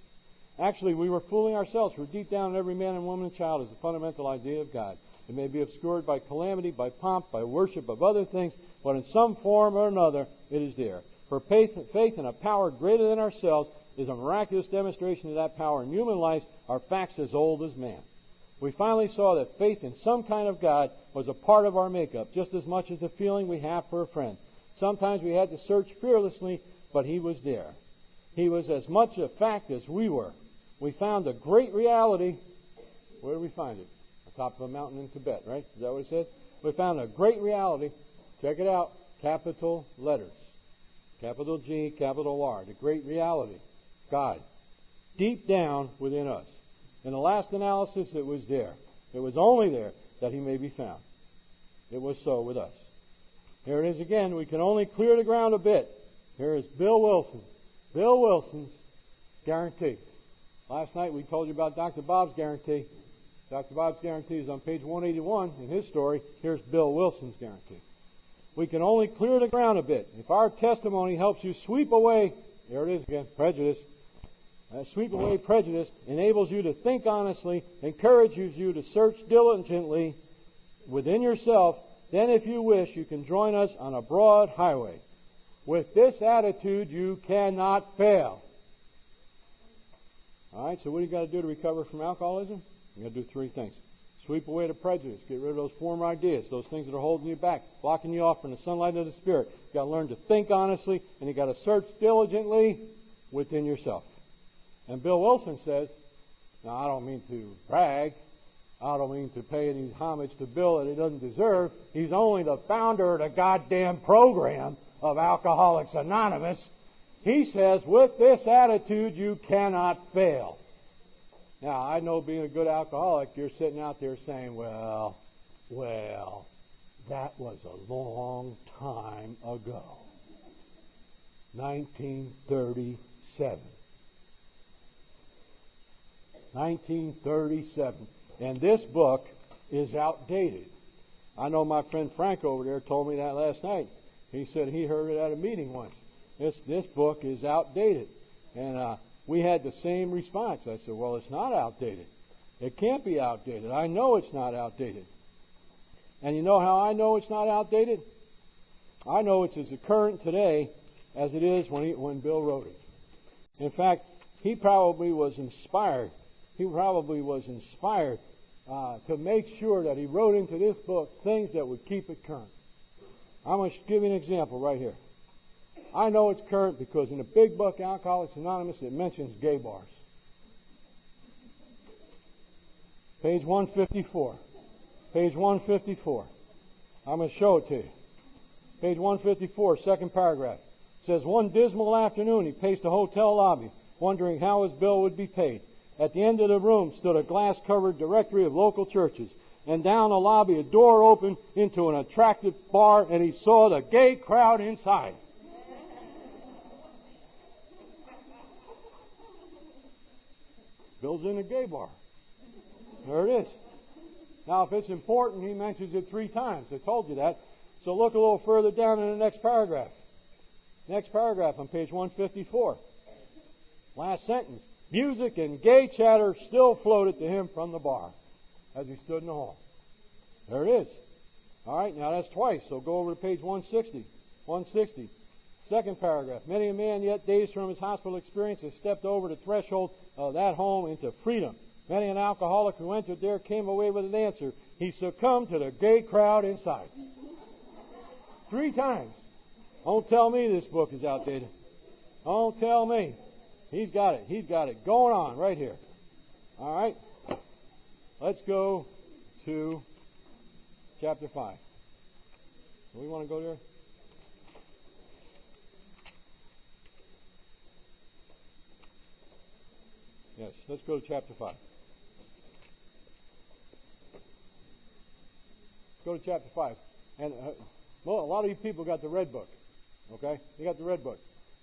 Actually, we were fooling ourselves, for deep down in every man and woman and child is the fundamental idea of God. It may be obscured by calamity, by pomp, by worship of other things, but in some form or another, it is there. For faith in a power greater than ourselves is a miraculous demonstration of that power in human life, are facts as old as man. We finally saw that faith in some kind of God was a part of our makeup, just as much as the feeling we have for a friend. Sometimes we had to search fearlessly, but He was there. He was as much a fact as we were. We found a great reality. Where did we find it? On top of a mountain in Tibet, right? Is that what it said? We found a great reality. Check it out. Capital letters. Capital G, capital R. The great reality. God. Deep down within us. In the last analysis, it was there. It was only there that He may be found. It was so with us. Here it is again. We can only clear the ground a bit. Here is Bill Wilson. Bill Wilson's guarantee. Last night we told you about Dr. Bob's guarantee. Dr. Bob's guarantee is on page 181 in his story. Here's Bill Wilson's guarantee. We can only clear the ground a bit. If our testimony helps you sweep away, there it is again, prejudice. Sweep away prejudice, enables you to think honestly, encourages you to search diligently within yourself, then if you wish, you can join us on a broad highway. With this attitude, you cannot fail. All right, so what do you got to do to recover from alcoholism? You got to do three things. Sweep away the prejudice. Get rid of those former ideas, those things that are holding you back, blocking you off from the sunlight of the Spirit. You got to learn to think honestly, and you got to search diligently within yourself. And Bill Wilson says, now I don't mean to brag, I don't mean to pay any homage to Bill that he doesn't deserve. He's only the founder of the goddamn program of Alcoholics Anonymous. He says, with this attitude, you cannot fail. Now, I know being a good alcoholic, you're sitting out there saying, well, that was a long time ago. 1937. 1937. And this book is outdated. I know my friend Frank over there told me that last night. He said he heard it at a meeting once. This book is outdated. And we had the same response. I said, well, it's not outdated. It can't be outdated. I know it's not outdated. And you know how I know it's not outdated? I know it's as current today as it is when Bill wrote it. In fact, he probably was inspired. He probably was inspired to make sure that he wrote into this book things that would keep it current. I'm going to give you an example right here. I know it's current because in the big book, Alcoholics Anonymous, it mentions gay bars. Page 154. Page 154. I'm going to show it to you. Page 154, second paragraph. It says, one dismal afternoon, he paced a hotel lobby, wondering how his bill would be paid. At the end of the room stood a glass-covered directory of local churches. And down the lobby, a door opened into an attractive bar, and he saw the gay crowd inside. Bill's in a gay bar. There it is. Now, if it's important, he mentions it 3 times. I told you that. So look a little further down in the next paragraph. Next paragraph on page 154. Last sentence. Music and gay chatter still floated to him from the bar as he stood in the hall. There it is. All right, now that's twice. So go over to page 160. 160. Second paragraph. Many a man yet dazed from his hospital experience has stepped over the threshold of that home into freedom. Many an alcoholic who entered there came away with an answer. He succumbed to the gay crowd inside. 3 times. Don't tell me this book is outdated. Don't tell me. He's got it. He's got it going on right here. All right. Let's go to chapter 5. Do we want to go there? Yes, let's go to chapter 5. Go to chapter 5. And well, a lot of you people got the red book. Okay? You got the red book.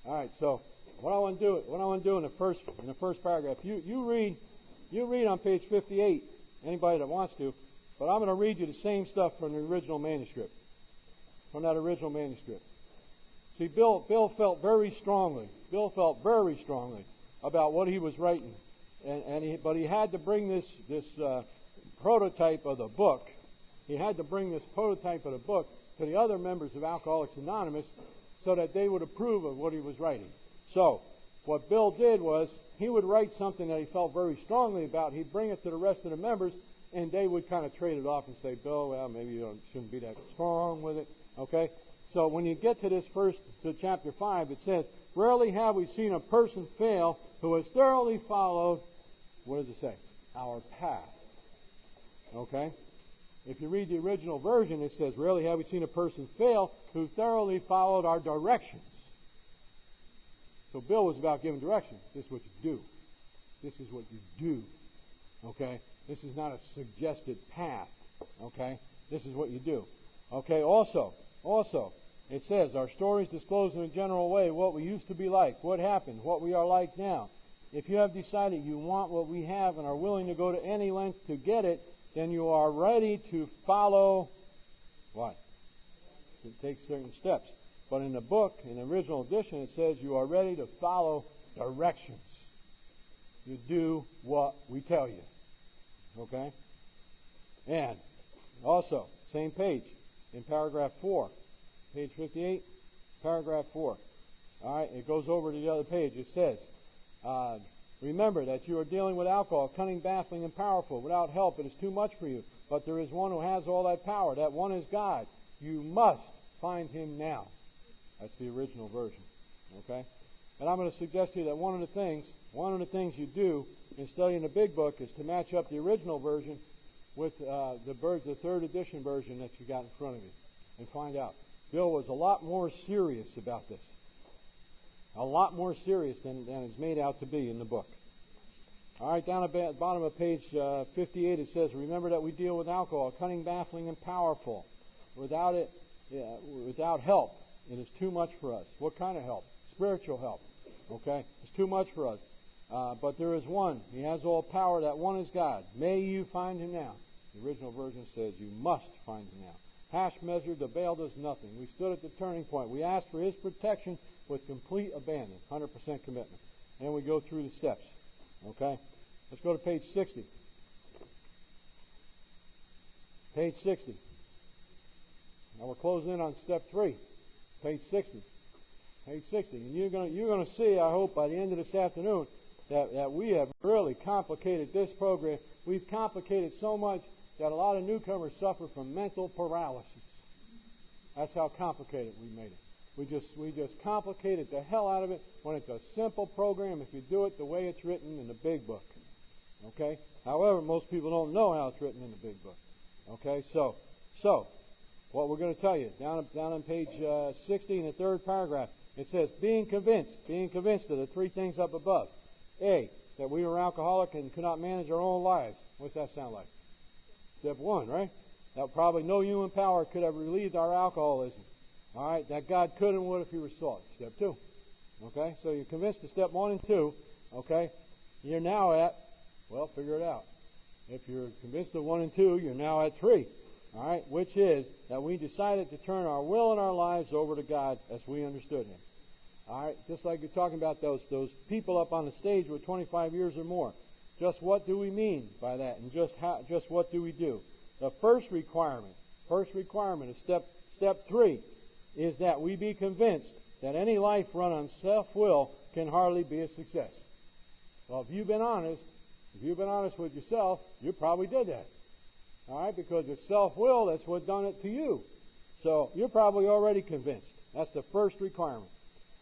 All right, so what I want to do in the first paragraph, you read on page 58, anybody that wants to, but I'm going to read you the same stuff from the original manuscript. From that original manuscript. See, Bill felt very strongly. Bill felt very strongly about what he was writing, but he had to bring this prototype of the book. He had to bring this prototype of the book to the other members of Alcoholics Anonymous so that they would approve of what he was writing. So, what Bill did was, he would write something that he felt very strongly about. He'd bring it to the rest of the members, and they would kind of trade it off and say, Bill, well, maybe you shouldn't be that strong with it. Okay? So, when you get to to chapter 5, it says, rarely have we seen a person fail who has thoroughly followed, what does it say? Our path. Okay? If you read the original version, it says, rarely have we seen a person fail who thoroughly followed our directions. So Bill was about giving directions. This is what you do. This is what you do. Okay? This is not a suggested path. Okay? This is what you do. Okay? Also, it says, our stories disclose in a general way what we used to be like, what happened, what we are like now. If you have decided you want what we have and are willing to go to any length to get it, then you are ready to follow what? To take certain steps. But in the book, in the original edition, it says you are ready to follow directions. You do what we tell you. Okay? And also, same page, in paragraph 4, page 58, paragraph 4. All right, it goes over to the other page. It says, remember that you are dealing with alcohol, cunning, baffling, and powerful. Without help, it is too much for you. But there is one who has all that power. That one is God. You must find him now. That's the original version. Okay? And I'm going to suggest to you that one of the things you do in studying the big book is to match up the original version with the third edition version that you got in front of you and find out. Bill was a lot more serious about this. A lot more serious than it's made out to be in the book. All right, down at the bottom of page 58 it says, remember that we deal with alcohol, cunning, baffling, and powerful. Without help, it is too much for us. What kind of help? Spiritual help. Okay? It's too much for us. But there is one. He has all power. That one is God. May you find him now. The original version says you must find him now. Hash measured, the veil does nothing. We stood at the turning point. We asked for his protection with complete abandon, 100% commitment. And we go through the steps. Okay? Let's go to page 60. Page 60. Now we're closing in on step 3. Page 60. Page 60. And you're going to see, I hope, by the end of this afternoon, that we have really complicated this program. We've complicated so much that a lot of newcomers suffer from mental paralysis. That's how complicated we made it. We just complicated the hell out of it when it's a simple program if you do it the way it's written in the big book. Okay? However, most people don't know how it's written in the big book. Okay? So what we're going to tell you, down on page 60 in the third paragraph, it says, being convinced of the three things up above. A, that we were alcoholic and could not manage our own lives. What's that sound like? Step 1, right? That probably no human power could have relieved our alcoholism. All right? That God could and would if he restored. Step 2. Okay? So you're convinced of step 1 and 2. Okay? You're now at, well, figure it out. If you're convinced of 1 and 2, you're now at 3. All right? Which is that we decided to turn our will and our lives over to God as we understood him. All right? Just like you're talking about those people up on the stage with 25 years or more. Just what do we mean by that, and just what do we do? The first requirement of step 3 is that we be convinced that any life run on self-will can hardly be a success. Well, if you've been honest with yourself, you probably did that. All right, because it's self-will that's what done it to you. So you're probably already convinced. That's the first requirement.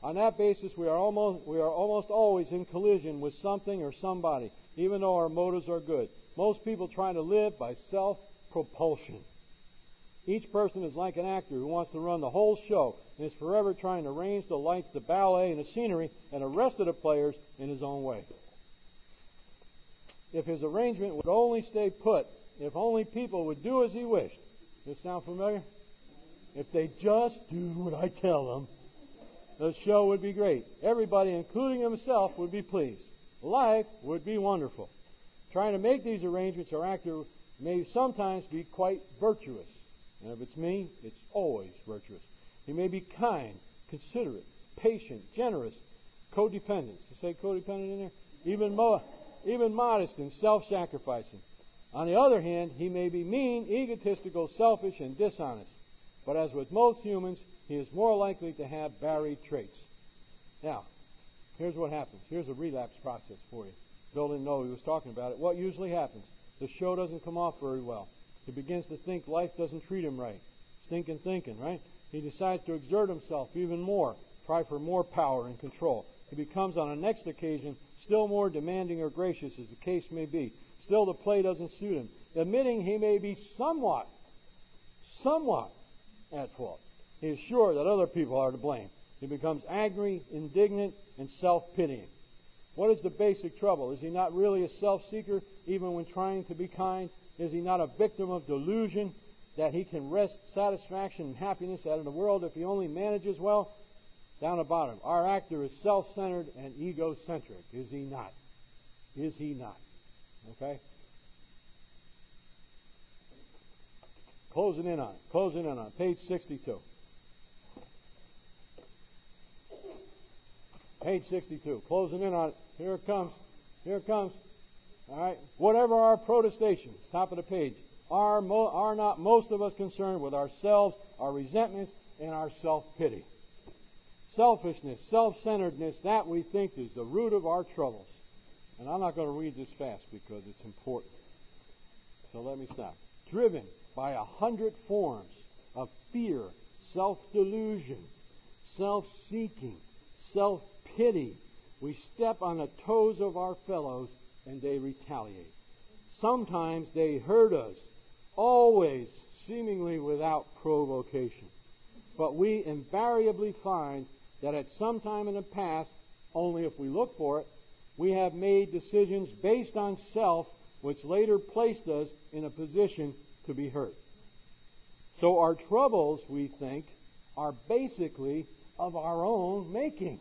On that basis, we are almost always in collision with something or somebody, even though our motives are good. Most people try to live by self-propulsion. Each person is like an actor who wants to run the whole show and is forever trying to arrange the lights, the ballet, and the scenery, and the rest of the players in his own way. If his arrangement would only stay put, if only people would do as he wished. Does this sound familiar? If they just do what I tell them, the show would be great. Everybody, including himself, would be pleased. Life would be wonderful. Trying to make these arrangements, our actor may sometimes be quite virtuous. And if it's me, it's always virtuous. He may be kind, considerate, patient, generous, codependent. Does it say codependent in there? Even modest and self-sacrificing. On the other hand, he may be mean, egotistical, selfish, and dishonest. But as with most humans, he is more likely to have varied traits. Now, here's what happens. Here's a relapse process for you. Bill didn't know he was talking about it. What usually happens? The show doesn't come off very well. He begins to think life doesn't treat him right. Stinking thinking, right? He decides to exert himself even more, try for more power and control. He becomes, on the next occasion, still more demanding or gracious, as the case may be. Still, the play doesn't suit him. Admitting he may be somewhat at fault. He is sure that other people are to blame. He becomes angry, indignant, and self-pitying. What is the basic trouble? Is he not really a self-seeker, even when trying to be kind? Is he not a victim of delusion that he can wrest satisfaction and happiness out of the world if he only manages well? Down the bottom, our actor is self-centered and egocentric. Is he not? Is he not? Okay? Closing in on page 62. Page 62. Closing in on it. Here it comes. All right. Whatever our protestations, top of the page, are not most of us concerned with ourselves, our resentments, and our self-pity. Selfishness, self-centeredness, that we think is the root of our troubles. And I'm not going to read this fast because it's important. So let me stop. Driven by 100 forms of fear, self-delusion, self-seeking, self-pity, we step on the toes of our fellows and they retaliate. Sometimes they hurt us, always seemingly without provocation. But we invariably find that at some time in the past, only if we look for it, we have made decisions based on self, which later placed us in a position to be hurt. So our troubles, we think, are basically of our own making.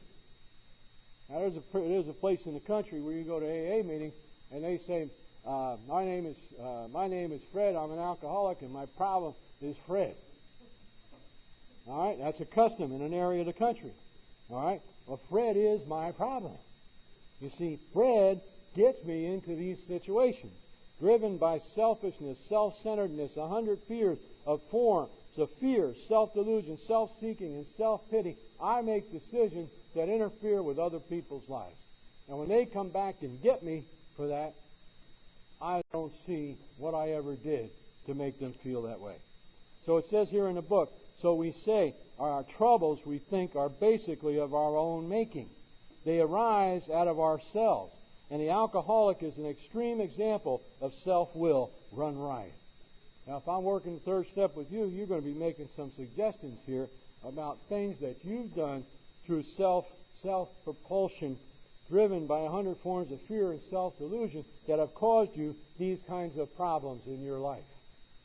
Now, there's a place in the country where you go to AA meetings and they say, my name is Fred. I'm an alcoholic, and my problem is Fred. All right, that's a custom in an area of the country. All right, well, Fred is my problem. You see, Fred gets me into these situations, driven by selfishness, self-centeredness, 100 fears of form, of fear, self-delusion, self-seeking, and self-pity. I make decisions that interfere with other people's lives. And when they come back and get me for that, I don't see what I ever did to make them feel that way. So it says here in the book, so we say our troubles, we think, are basically of our own making. They arise out of ourselves. And the alcoholic is an extreme example of self-will run riot. Now, if I'm working the third step with you, you're going to be making some suggestions here about things that you've done through self-propulsion, driven by 100 forms of fear and self-delusion that have caused you these kinds of problems in your life.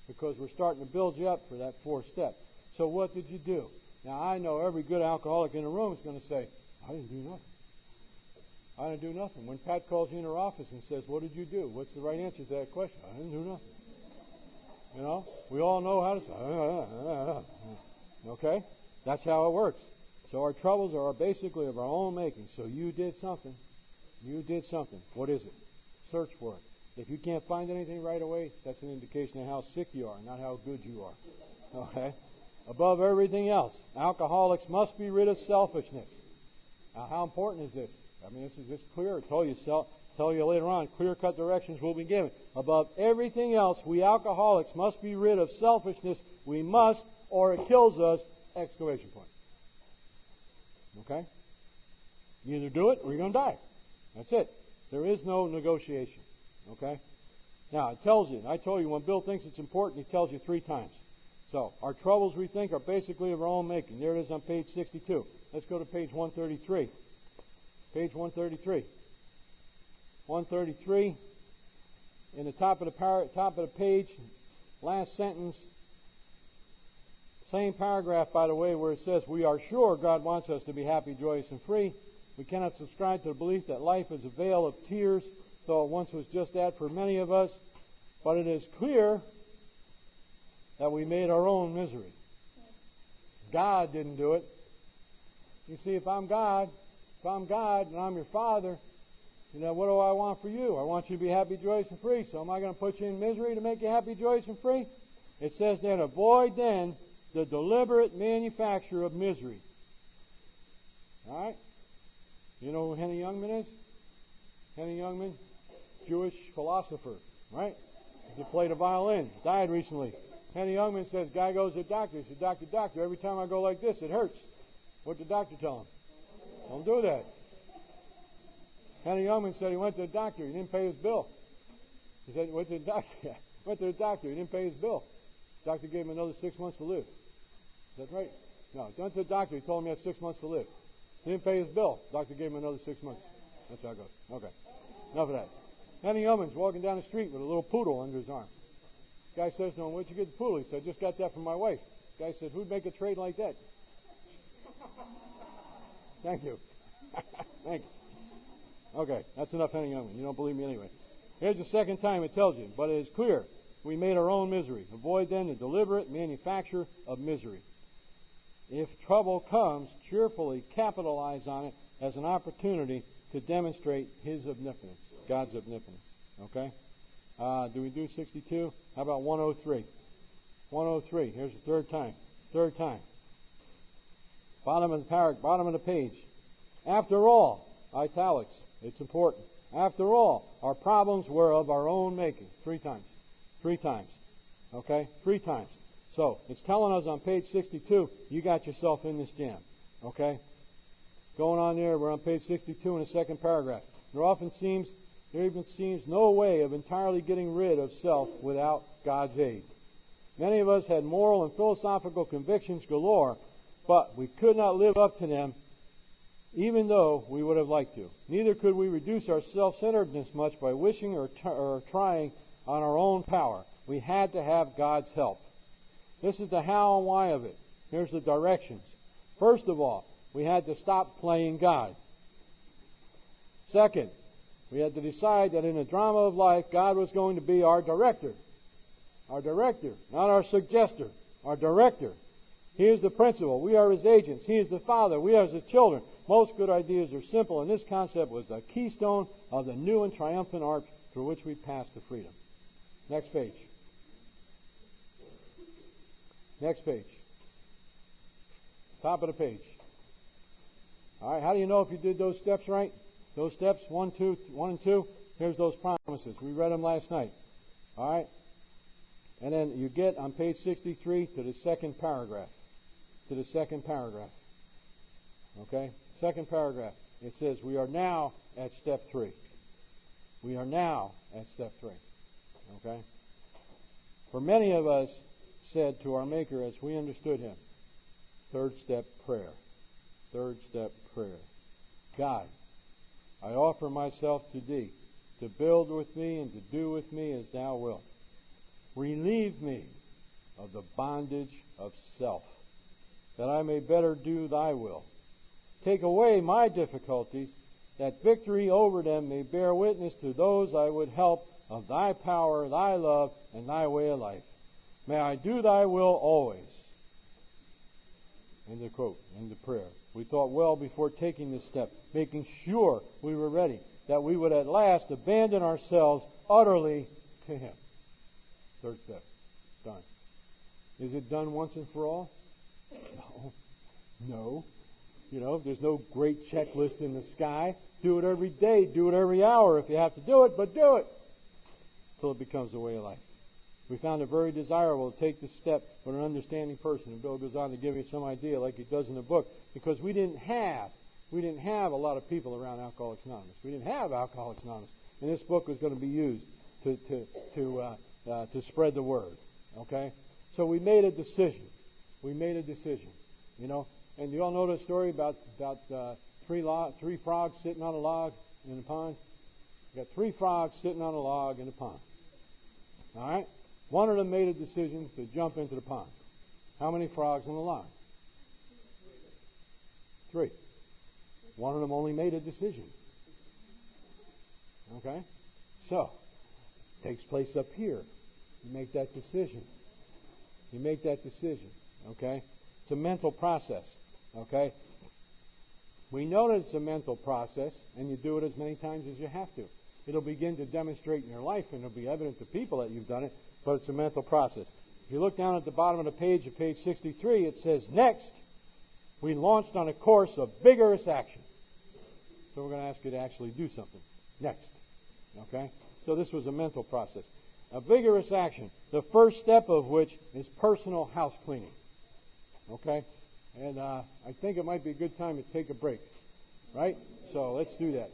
Because we're starting to build you up for that fourth step. So what did you do? Now, I know every good alcoholic in the room is going to say, I didn't do nothing. I didn't do nothing. When Pat calls you in her office and says, what did you do? What's the right answer to that question? I didn't do nothing. You know, we all know how to say, okay? That's how it works. So our troubles are basically of our own making. So you did something. You did something. What is it? Search for it. If you can't find anything right away, that's an indication of how sick you are, not how good you are. Okay? Above everything else, alcoholics must be rid of selfishness. Now, how important is this? I mean, this is just clear. I told you later on, clear-cut directions will be given. Above everything else, we alcoholics must be rid of selfishness. We must, or it kills us, exclamation point. Okay? You either do it or you're going to die. That's it. There is no negotiation. Okay? Now, it tells you, I told you, when Bill thinks it's important, he tells you 3 times. So, our troubles, we think, are basically of our own making. There it is on page 62. Let's go to page 133. Page 133. 133, in the top of the page, last sentence, same paragraph, by the way, where it says, we are sure God wants us to be happy, joyous, and free. We cannot subscribe to the belief that life is a vale of tears, though it once was just that for many of us. But it is clear that we made our own misery. God didn't do it. You see, if I'm God and I'm your Father, you know, what do I want for you? I want you to be happy, joyous, and free. So am I going to put you in misery to make you happy, joyous, and free? It says then, avoid then the deliberate manufacture of misery. All right? You know who Henny Youngman is? Henny Youngman, Jewish philosopher, right? He played a violin. Died recently. Henny Youngman says, guy goes to the doctor. He says, doctor, every time I go like this, it hurts. What did the doctor tell him? Don't do that. Henny Youngman said he went to the doctor. He didn't pay his bill. He said, went to the doctor. He didn't pay his bill. The doctor gave him another 6 months to live. Is that right? No, he went to the doctor. He told him he had 6 months to live. He didn't pay his bill. The doctor gave him another 6 months. That's how it goes. Okay. Enough of that. Henny Youngman's walking down the street with a little poodle under his arm. The guy says to him, where'd you get the poodle? He said, I just got that from my wife. The guy said, who'd make a trade like that? Thank you. Thank you. Okay, that's enough Henny Youngman. You don't believe me anyway. Here's the second time it tells you, but it is clear we made our own misery. Avoid then the deliberate manufacture of misery. If trouble comes, cheerfully capitalize on it as an opportunity to demonstrate His omnipotence, God's omnipotence. Okay? Do we do 62? How about 103? 103. Here's the third time. Third time. Bottom of the page. After all, italics. It's important. After all, our problems were of our own making. 3 times. 3 times. Okay? 3 times. So, it's telling us on page 62, you got yourself in this jam. Okay? Going on there, we're on page 62 in the second paragraph. There even seems no way of entirely getting rid of self without God's aid. Many of us had moral and philosophical convictions galore, but we could not live up to them even though we would have liked to. Neither could we reduce our self-centeredness much by wishing or trying on our own power. We had to have God's help. This is the how and why of it. Here's the directions. First of all, we had to stop playing God. Second, we had to decide that in the drama of life, God was going to be our director. Our director, not our suggester. Our director. He is the principal. We are His agents. He is the Father. We are His children. Most good ideas are simple, and this concept was the keystone of the new and triumphant arch through which we pass to freedom. Next page. Next page. Top of the page. All right, how do you know if you did those steps right? Those steps, 1 and 2, here's those promises. We read them last night. All right? And then you get on page 63 to the second paragraph. To the second paragraph. Okay? Second paragraph. It says, we are now at step 3. We are now at step 3. Okay? For many of us said to our Maker as we understood Him, third step prayer. Third step prayer. God, I offer myself to Thee, to build with me and to do with me as Thou wilt. Relieve me of the bondage of self, that I may better do Thy will. Take away my difficulties, that victory over them may bear witness to those I would help of Thy power, Thy love, and Thy way of life. May I do Thy will always. End of quote. End of prayer. We thought well before taking this step, making sure we were ready, that we would at last abandon ourselves utterly to Him. Third step. Done. Is it done once and for all? No. No. You know, there's no great checklist in the sky. Do it every day. Do it every hour if you have to do it, but do it until it becomes a way of life. We found it very desirable to take this step with an understanding person. And Bill goes on to give you some idea like he does in the book, because we didn't have a lot of people around Alcoholics Anonymous. We didn't have Alcoholics Anonymous. And this book was going to be used to spread the word. Okay? So we made a decision. We made a decision. You know, and you all know the story about three frogs sitting on a log in a pond? You got 3 frogs sitting on a log in a pond. All right? One of them made a decision to jump into the pond. How many frogs on the log? 3. One of them only made a decision. Okay? So, it takes place up here. You make that decision. You make that decision. Okay? It's a mental process. Okay? We know that it's a mental process, and you do it as many times as you have to. It'll begin to demonstrate in your life, and it'll be evident to people that you've done it, but it's a mental process. If you look down at the bottom of the page, at page 63, it says, next, we launched on a course of vigorous action. So we're going to ask you to actually do something. Next. Okay? So this was a mental process. A vigorous action, the first step of which is personal house cleaning. Okay? And I think it might be a good time to take a break. Right? So let's do that.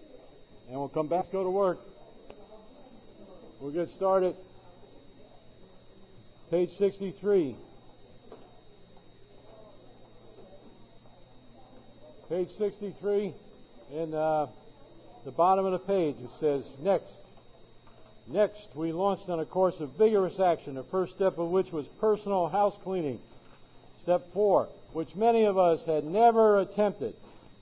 And we'll come back, go to work. We'll get started. Page 63. Page 63. In the bottom of the page, it says, next. Next, we launched on a course of vigorous action, the first step of which was personal house cleaning. Step 4, which many of us had never attempted,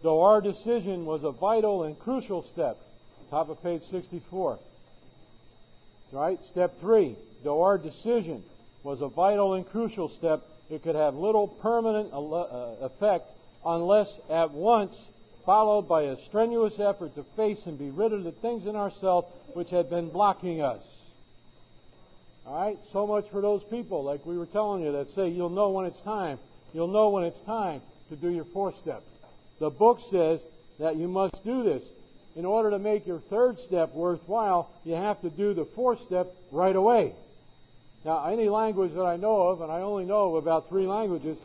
though our decision was a vital and crucial step. Top of page 64. Right? Step 3, though our decision was a vital and crucial step, it could have little permanent effect unless at once followed by a strenuous effort to face and be rid of the things in ourselves which had been blocking us. All right? So much for those people, like we were telling you, that say you'll know when it's time. You'll know when it's time to do your 4th step. The book says that you must do this. In order to make your 3rd step worthwhile, you have to do the 4th step right away. Now, any language that I know of, and I only know about 3 languages,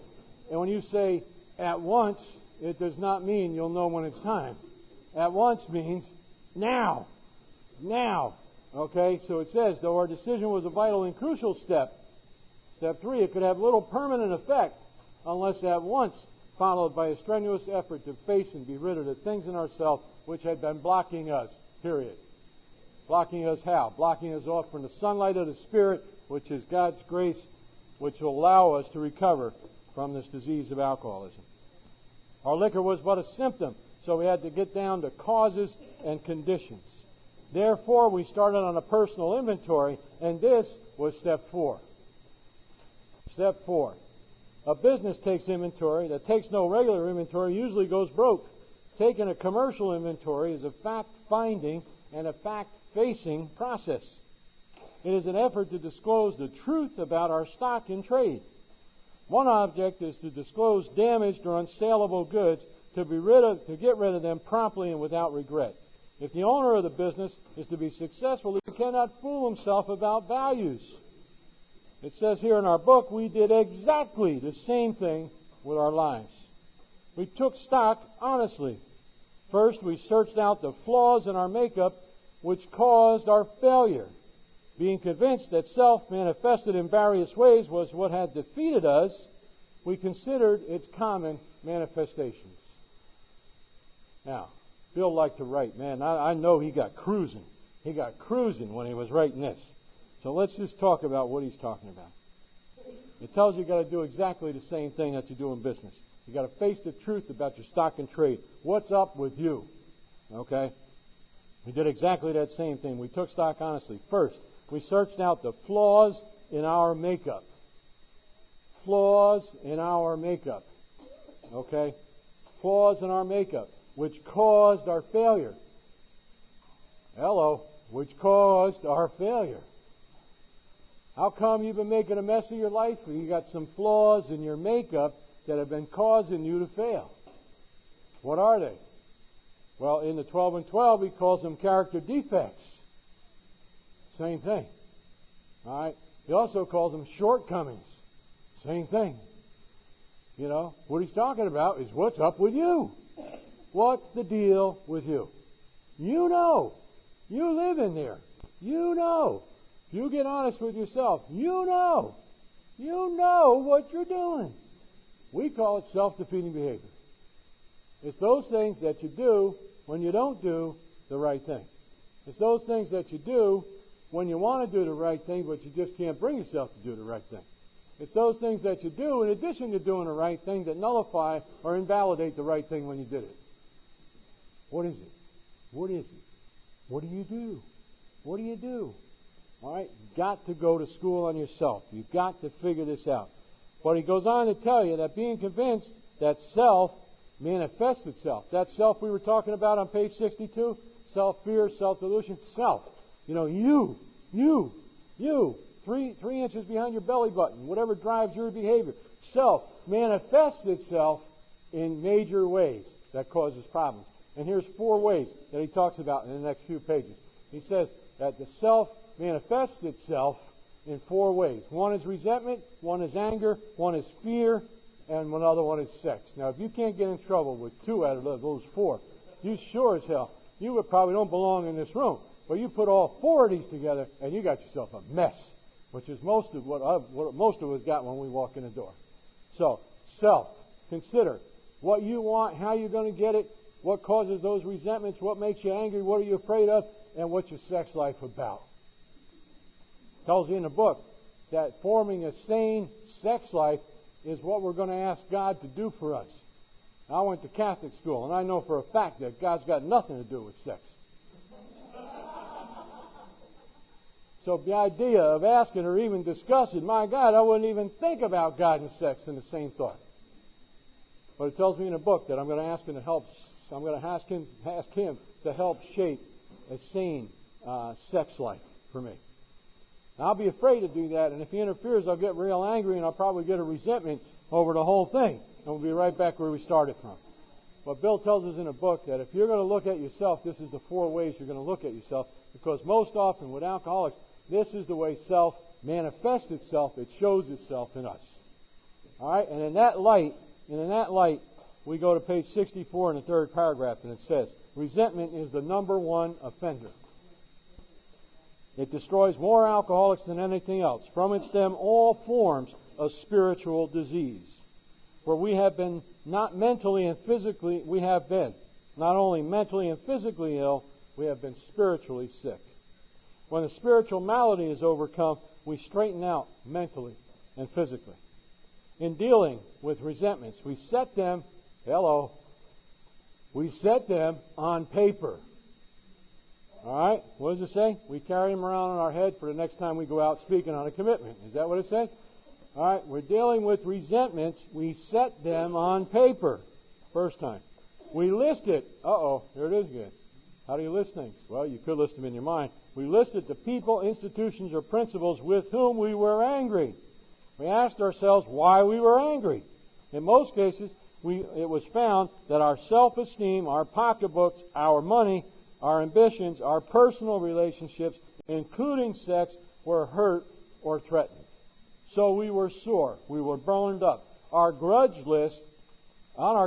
and when you say at once, it does not mean you'll know when it's time. At once means now. Now. Okay? So it says, though our decision was a vital and crucial step, step 3, it could have little permanent effect unless at once followed by a strenuous effort to face and be rid of the things in ourselves which had been blocking us. Period. Blocking us how? Blocking us off from the sunlight of the Spirit, which is God's grace, which will allow us to recover from this disease of alcoholism. Our liquor was but a symptom So we had to get down to causes and conditions. Therefore, we started on a personal inventory, and this was step 4. Step 4. A business takes inventory that takes no regular inventory usually goes broke. Taking a commercial inventory is a fact-finding and a fact-facing process. It is an effort to disclose the truth about our stock in trade. One object is to disclose damaged or unsaleable goods to get rid of them promptly and without regret. If the owner of the business is to be successful, he cannot fool himself about values. It says here in our book, we did exactly the same thing with our lives. We took stock honestly. First, we searched out the flaws in our makeup which caused our failure. Being convinced that self manifested in various ways was what had defeated us, we considered its common manifestations. Now, Bill liked to write. Man, I know he got cruising. He got cruising when he was writing this. So let's just talk about what he's talking about. It tells you got to do exactly the same thing that you do in business. You got to face the truth about your stock and trade. What's up with you? Okay? We did exactly that same thing. We took stock honestly. First, we searched out the flaws in our makeup. Flaws in our makeup. Okay? Flaws in our makeup, which caused our failure. Hello. Which caused our failure. How come you've been making a mess of your life? Well, you got some flaws in your makeup that have been causing you to fail. What are they? Well, in the 12 and 12, he calls them character defects. Same thing. All right. He also calls them shortcomings. Same thing. You know, what he's talking about is what's up with you. What's the deal with you? You know. You live in there. You know. If you get honest with yourself, you know. You know what you're doing. We call it self-defeating behavior. It's those things that you do when you don't do the right thing. It's those things that you do when you want to do the right thing, but you just can't bring yourself to do the right thing. It's those things that you do in addition to doing the right thing that nullify or invalidate the right thing when you did it. What is it? What is it? What do you do? What do you do? All right? You've got to go to school on yourself. You've got to figure this out. But he goes on to tell you that being convinced that self manifests itself. That self we were talking about on page 62, self-fear, self-delusion, self. You know, you, 3 inches behind your belly button, whatever drives your behavior. Self manifests itself in major ways that causes problems. And here's 4 ways that he talks about in the next few pages. He says that the self manifests itself in 4 ways. One is resentment, one is anger, one is fear, and another one is sex. Now, if you can't get in trouble with 2 out of those 4, you sure as hell, you would probably don't belong in this room. But you put all 4 of these together, and you got yourself a mess, which is most of what most of us got when we walk in the door. So, self. Consider what you want, how you're going to get it, what causes those resentments, what makes you angry, what are you afraid of, and what's your sex life about. It tells you in the book that forming a sane sex life is what we're going to ask God to do for us. I went to Catholic school, and I know for a fact that God's got nothing to do with sex. So the idea of asking or even discussing, my God, I wouldn't even think about God and sex in the same thought. But it tells me in a book that I'm going to ask him to help. I'm going to ask him to help shape a sane sex life for me. Now, I'll be afraid to do that, and if he interferes, I'll get real angry, and I'll probably get a resentment over the whole thing, and we'll be right back where we started from. But Bill tells us in a book that if you're going to look at yourself, this is the 4 ways you're going to look at yourself, because most often with alcoholics, this is the way self manifests itself. It shows itself in us. All right, and in that light, we go to page 64 in the 3rd paragraph, and it says, resentment is the number 1 offender. It destroys more alcoholics than anything else. From it stem all forms of spiritual disease. For we have been not mentally and physically, we have been not only mentally and physically ill, we have been spiritually sick. When the spiritual malady is overcome, we straighten out mentally and physically. In dealing with resentments, we set them, We set them on paper. All right? What does it say? We carry them around on our head for the next time we go out speaking on a commitment. Is that what it says? All right, we're dealing with resentments. We set them on paper. First time. We list it. Here it is again. How do you list things? Well, you could list them in your mind. We listed the people, institutions, or principles with whom we were angry. We asked ourselves why we were angry. In most cases, it was found that our self-esteem, our pocketbooks, our money, our ambitions, our personal relationships, including sex, were hurt or threatened. So we were sore. We were burned up. On our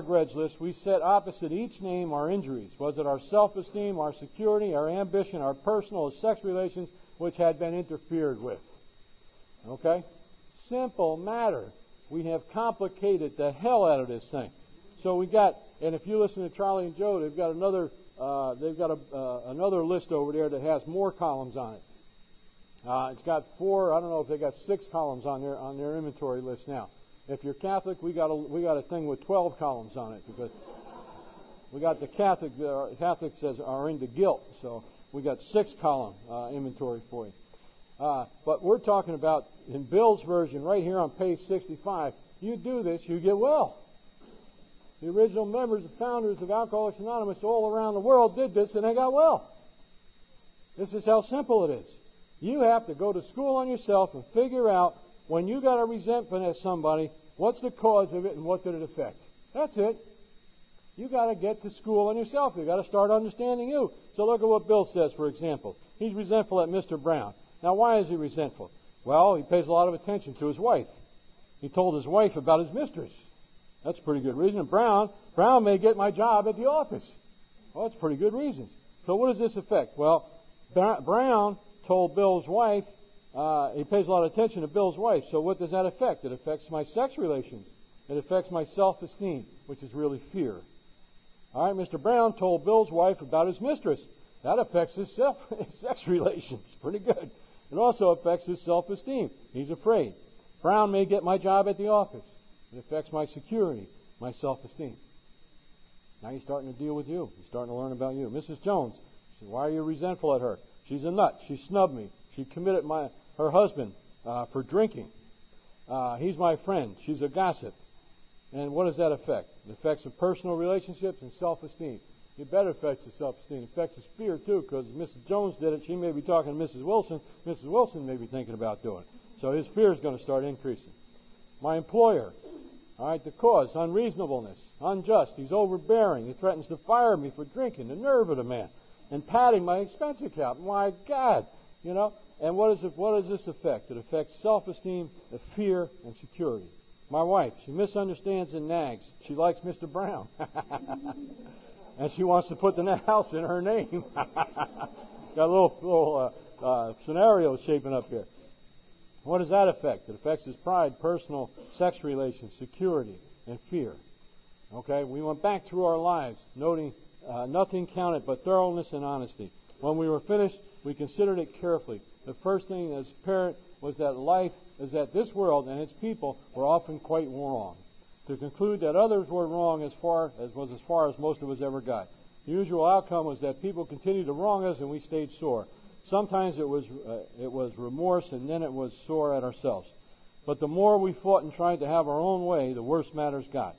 grudge list, we set opposite each name our injuries. Was it our self-esteem, our security, our ambition, our personal or sex relations which had been interfered with? Okay? Simple matter. We have complicated the hell out of this thing. So we got, and if you listen to Charlie and Joe, they've got another list over there that has more columns on it. It's got 4. I don't know if they got 6 columns on their inventory list now. If you're Catholic, we got a thing with 12 columns on it because we got the Catholics are into guilt, so we got 6 column inventory for you. But we're talking about in Bill's version right here on page 65. You do this, you get well. The original members, the founders of Alcoholics Anonymous all around the world did this and they got well. This is how simple it is. You have to go to school on yourself and figure out when you got a resentment at somebody, what's the cause of it and what did it affect? That's it. You got to get to school on yourself. You got to start understanding you. So look at what Bill says, for example. He's resentful at Mr. Brown. Now, why is he resentful? Well, he pays a lot of attention to his wife. He told his wife about his mistress. That's a pretty good reason. And Brown may get my job at the office. Well, that's pretty good reasons. So what does this affect? Well, Brown told Bill's wife, he pays a lot of attention to Bill's wife. So what does that affect? It affects my sex relations. It affects my self-esteem, which is really fear. All right, Mr. Brown told Bill's wife about his mistress. That affects his sex relations. Pretty good. It also affects his self-esteem. He's afraid. Brown may get my job at the office. It affects my security, my self-esteem. Now you're starting to deal with you. You're starting to learn about you. Mrs. Jones, why are you resentful at her? She's a nut. She snubbed me. She committed her husband for drinking. He's my friend. She's a gossip. And what does that affect? It affects her personal relationships and self-esteem. It better affects his self-esteem. It affects his fear, too, because Mrs. Jones did it. She may be talking to Mrs. Wilson. Mrs. Wilson may be thinking about doing it. So his fear is going to start increasing. My employer, all right, the cause, unreasonableness, unjust. He's overbearing. He threatens to fire me for drinking. The nerve of the man. And padding my expense account. My God, you know. And what does this affect? It affects self-esteem, fear, and security. My wife, she misunderstands and nags. She likes Mr. Brown. And she wants to put the house in her name. Got a little scenario shaping up here. What does that affect? It affects his pride, personal, sex relations, security, and fear. Okay, we went back through our lives, noting nothing counted but thoroughness and honesty. When we were finished, we considered it carefully. The first thing as apparent was that this world and its people were often quite wrong. To conclude that others were wrong as far as most of us ever got. The usual outcome was that people continued to wrong us and we stayed sore. Sometimes it was remorse and then it was sore at ourselves. But the more we fought and tried to have our own way, the worse matters got.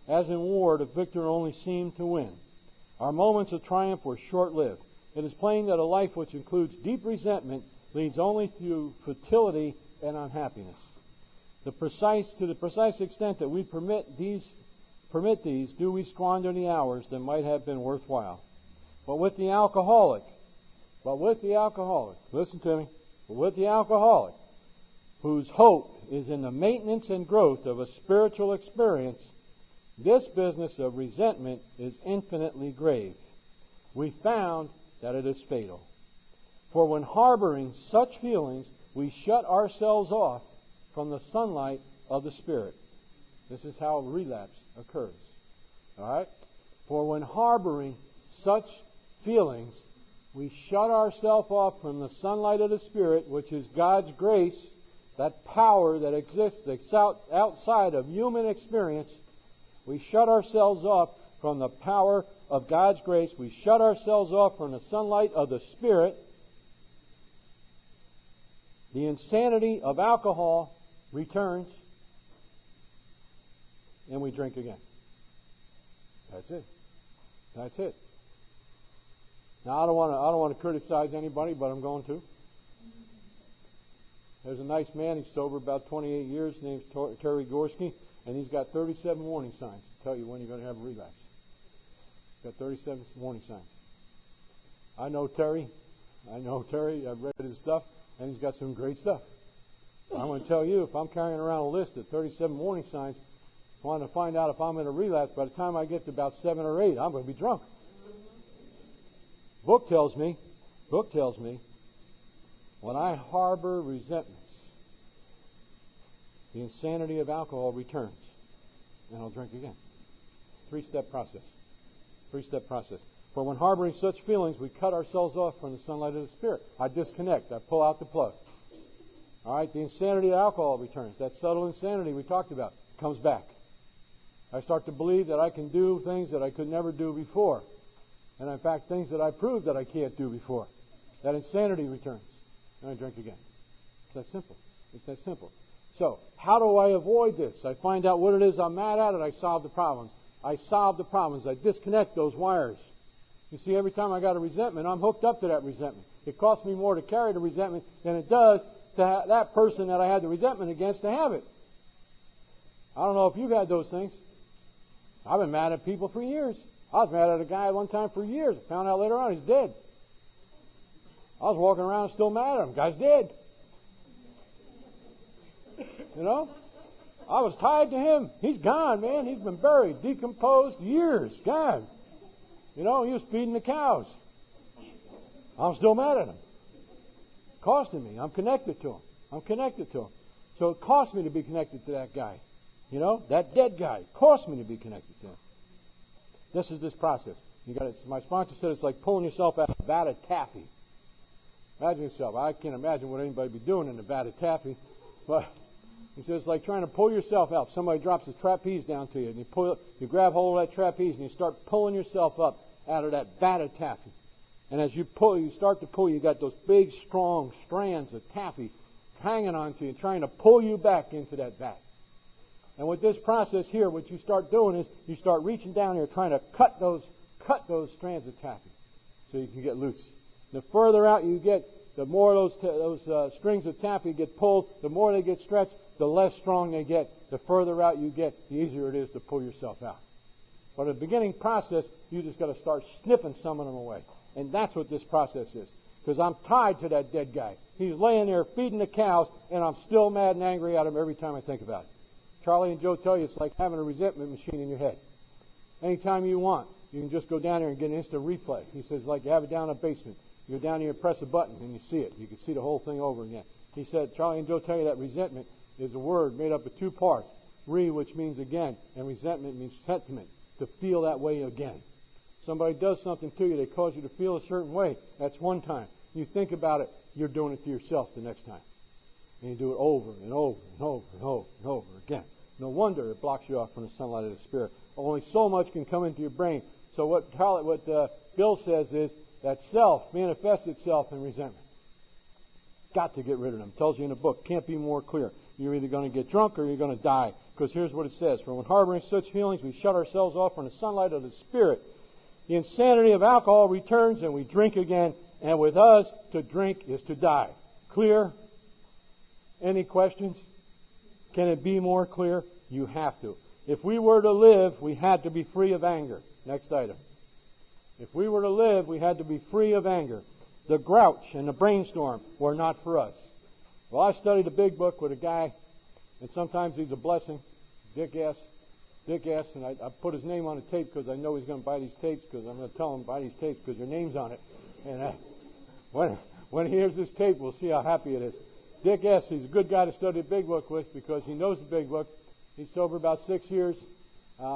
As in war, the victor only seemed to win. Our moments of triumph were short-lived. It is plain that a life which includes deep resentment leads only to futility and unhappiness. To the precise extent that we permit these, do we squander the hours that might have been worthwhile. But with the alcoholic, listen to me, whose hope is in the maintenance and growth of a spiritual experience, this business of resentment is infinitely grave. We found that it is fatal. For when harboring such feelings, we shut ourselves off from the sunlight of the Spirit. This is how relapse occurs. All right? For when harboring such feelings, we shut ourselves off from the sunlight of the Spirit, which is God's grace, that power that exists outside of human experience. We shut ourselves off from the power of God's grace, we shut ourselves off from the sunlight of the Spirit. The insanity of alcohol returns, and we drink again. That's it. That's it. Now, I don't want to criticize anybody, but I'm going to. There's a nice man, he's sober about 28 years, named Terry Gorski, and he's got 37 warning signs to tell you when you're going to have a relapse. He's got 37 warning signs. I know Terry. I've read his stuff, and he's got some great stuff. I'm going to tell you, if I'm carrying around a list of 37 warning signs, wanting to find out if I'm in a relapse, by the time I get to about 7 or 8, I'm going to be drunk. Book tells me, when I harbor resentments, the insanity of alcohol returns, and I'll drink again. Three-step process. For when harboring such feelings, we cut ourselves off from the sunlight of the Spirit. I disconnect. I pull out the plug. All right, the insanity of alcohol returns. That subtle insanity we talked about comes back. I start to believe that I can do things that I could never do before. And in fact, things that I proved that I can't do before. That insanity returns. And I drink again. It's that simple. So, how do I avoid this? I find out what it is I'm mad at, and I solve the problems. I disconnect those wires. You see, every time I got a resentment, I'm hooked up to that resentment. It costs me more to carry the resentment than it does to that person that I had the resentment against to have it. I don't know if you've had those things. I've been mad at people for years. I was mad at a guy one time for years. I found out later on he's dead. I was walking around still mad at him. The guy's dead. You know? I was tied to him. He's gone, man. He's been buried, decomposed, years. Gone. You know, he was feeding the cows. I'm still mad at him. Costing me. I'm connected to him. So it cost me to be connected to that guy. You know, that dead guy. It cost me to be connected to him. This is this process. My sponsor said it's like pulling yourself out of a vat of taffy. Imagine yourself. I can't imagine what anybody would be doing in a vat of taffy. But he says it's like trying to pull yourself out. Somebody drops a trapeze down to you, and you grab hold of that trapeze, and you start pulling yourself up out of that vat of taffy. And as you start to pull, you got those big, strong strands of taffy hanging onto you, trying to pull you back into that vat. And with this process here, what you start doing is you start reaching down here, trying to cut those strands of taffy, so you can get loose. The further out you get, the more those strings of taffy get pulled. The more they get stretched, the less strong they get. The further out you get, the easier it is to pull yourself out. But at the beginning process, you just got to start snipping some of them away. And that's what this process is. Because I'm tied to that dead guy. He's laying there feeding the cows, and I'm still mad and angry at him every time I think about it. Charlie and Joe tell you it's like having a resentment machine in your head. Anytime you want, you can just go down there and get an instant replay. He says, like you have it down in the basement. You go down here and press a button, and you see it. You can see the whole thing over again. He said, Charlie and Joe tell you that resentment is a word made up of two parts. Re, which means again, and resentment means sentiment, to feel that way again. Somebody does something to you, they cause you to feel a certain way. That's one time. You think about it, you're doing it to yourself the next time. And you do it over and over and over and over and over again. No wonder it blocks you off from the sunlight of the Spirit. Only so much can come into your brain. So what Bill says is that self manifests itself in resentment. Got to get rid of them. Tells you in the book. Can't be more clear. You're either going to get drunk or you're going to die. Because here's what it says. For when harboring such feelings, we shut ourselves off from the sunlight of the Spirit. The insanity of alcohol returns and we drink again. And with us, to drink is to die. Clear? Any questions? Can it be more clear? You have to. If we were to live, we had to be free of anger. Next item. If we were to live, we had to be free of anger. The grouch and the brainstorm were not for us. Well, I studied a big book with a guy, and sometimes he's a blessing, Dick S., and I put his name on the tape because I know he's going to buy these tapes, because I'm going to tell him buy these tapes because your name's on it. And when he hears this tape, we'll see how happy it is. Dick S., he's a good guy to study a big book with because he knows the big book. He's sober about 6 years.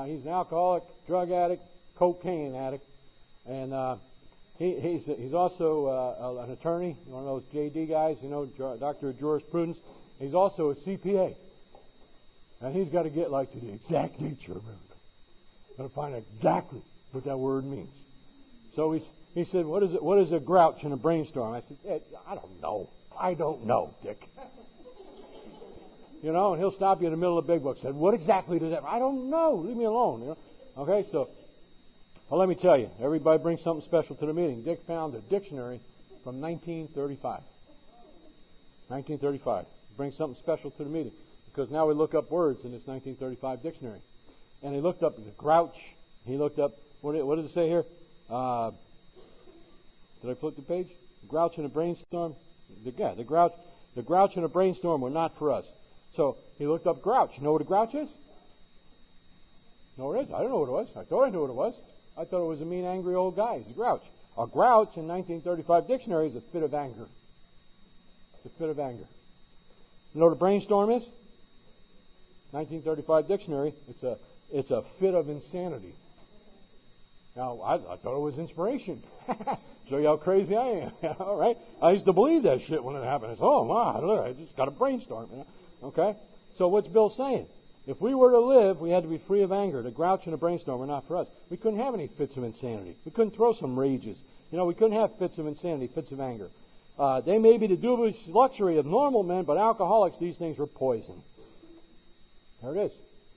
He's an alcoholic, drug addict, cocaine addict, and he's also an attorney, one of those JD guys, Doctor of Jurisprudence. He's also a CPA, and he's got to get to the exact nature of everything. Got to find exactly what that word means. So he said, what is a grouch in a brainstorm? I said, I don't know, Dick. You know, and he'll stop you in the middle of the big book. Said, what exactly does that mean? I don't know. Leave me alone. You know? Okay, so, well, let me tell you. Everybody brings something special to the meeting. Dick found a dictionary from 1935. 1935. Brings something special to the meeting. Because now we look up words in this 1935 dictionary. And he looked up the grouch. He looked up, what did it say here? Did I flip the page? Grouch in a brainstorm? The grouch in a brainstorm were not for us. So he looked up grouch. You know what a grouch is? No, it is. I don't know what it was. I thought I knew what it was. I thought it was a mean, angry old guy. He's a grouch. A grouch in 1935 dictionary is a fit of anger. It's a fit of anger. You know what a brainstorm is? 1935 dictionary. It's a fit of insanity. Now, I thought it was inspiration. Show you how crazy I am. All right? I used to believe that shit when it happened. I said, oh, my, look, I just got a brainstorm. You know? Okay? So what's Bill saying? If we were to live, we had to be free of anger. The grouch and the brainstorm were not for us. We couldn't have any fits of insanity. We couldn't throw some rages. You know, we couldn't have fits of insanity, fits of anger. They may be the dubious luxury of normal men, but alcoholics, these things were poison. There it is.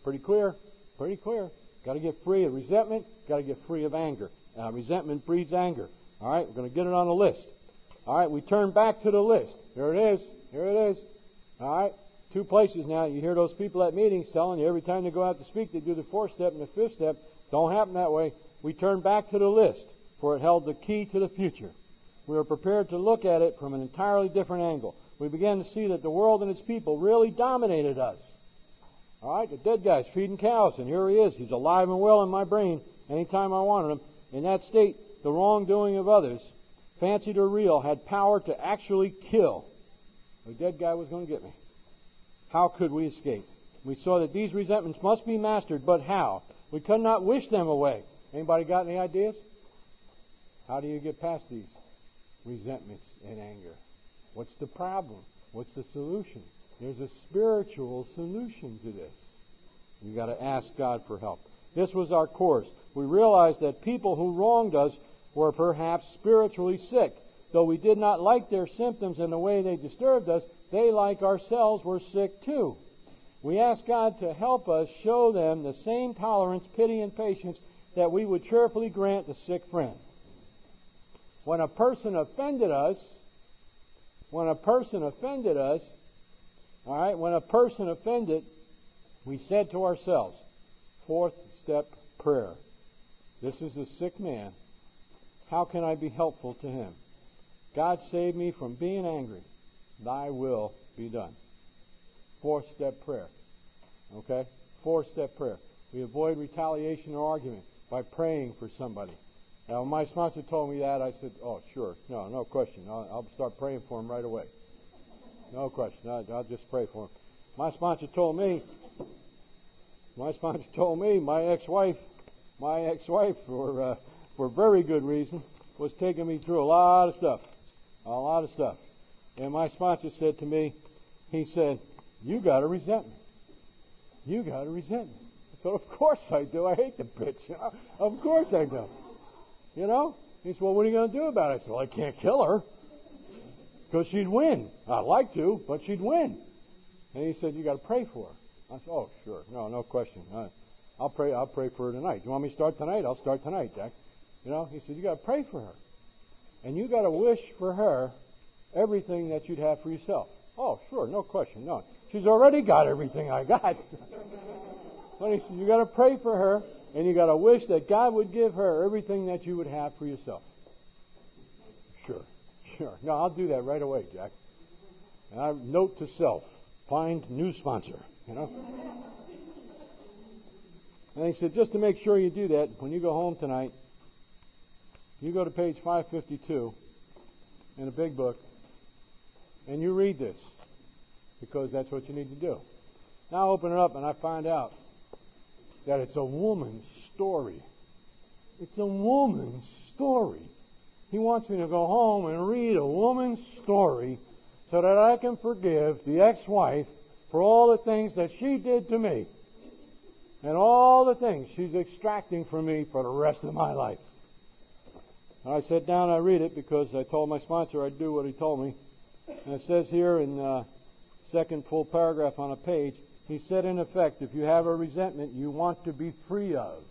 Pretty clear. Pretty clear. Got to get free of resentment. Got to get free of anger. Resentment breeds anger. All right, we're going to get it on the list. All right, we turn back to the list. Here it is. Here it is. All right, 2 places now. You hear those people at meetings telling you every time they go out to speak, they do the 4th step and the 5th step. Don't happen that way. We turn back to the list, for it held the key to the future. We were prepared to look at it from an entirely different angle. We began to see that the world and its people really dominated us. All right, the dead guy's feeding cows, and here he is. He's alive and well in my brain anytime I wanted him. In that state, the wrongdoing of others, fancied or real, had power to actually kill. The dead guy was going to get me. How could we escape? We saw that these resentments must be mastered, but how? We could not wish them away. Anybody got any ideas? How do you get past these resentments and anger? What's the problem? What's the solution? There's a spiritual solution to this. You've got to ask God for help. This was our course. We realized that people who wronged us were perhaps spiritually sick. Though we did not like their symptoms and the way they disturbed us, they, like ourselves, were sick too. We asked God to help us show them the same tolerance, pity, and patience that we would cheerfully grant the sick friend. When a person offended us, we said to ourselves, 4th step prayer. This is a sick man. How can I be helpful to him? God save me from being angry. Thy will be done. 4th step prayer. Okay? 4th step prayer. We avoid retaliation or argument by praying for somebody. Now, when my sponsor told me that, I said, oh, sure. No question. I'll start praying for him right away. No question. I'll just pray for him. My sponsor told me, my ex-wife, for very good reason, was taking me through a lot of stuff. And my sponsor said to me, he said, you got to resent me. You got to resent me. I said, of course I do. I hate the bitch. You know? Of course I do. You know? He said, well, what are you going to do about it? I said, well, I can't kill her. Because she'd win. I'd like to, but she'd win. And he said, you got to pray for her. I said, oh, sure. No question. I'll pray for her tonight. You want me to start tonight? I'll start tonight, Jack. You know, he said, you got to pray for her. And you got to wish for her everything that you'd have for yourself. Oh, sure, no question. No. She's already got everything I got. But he said, you got to pray for her, and you got to wish that God would give her everything that you would have for yourself. Sure. No, I'll do that right away, Jack. And I note to self, find new sponsor, you know. And he said, just to make sure you do that, when you go home tonight, you go to page 552 in the big book, and you read this, because that's what you need to do. Now I open it up, and I find out that it's a woman's story. It's a woman's story. He wants me to go home and read a woman's story so that I can forgive the ex-wife for all the things that she did to me. and all the things she's extracting from me for the rest of my life. I sit down, I read it because I told my sponsor I'd do what he told me. And it says here in second full paragraph on a page, he said, in effect, if you have a resentment you want to be free of,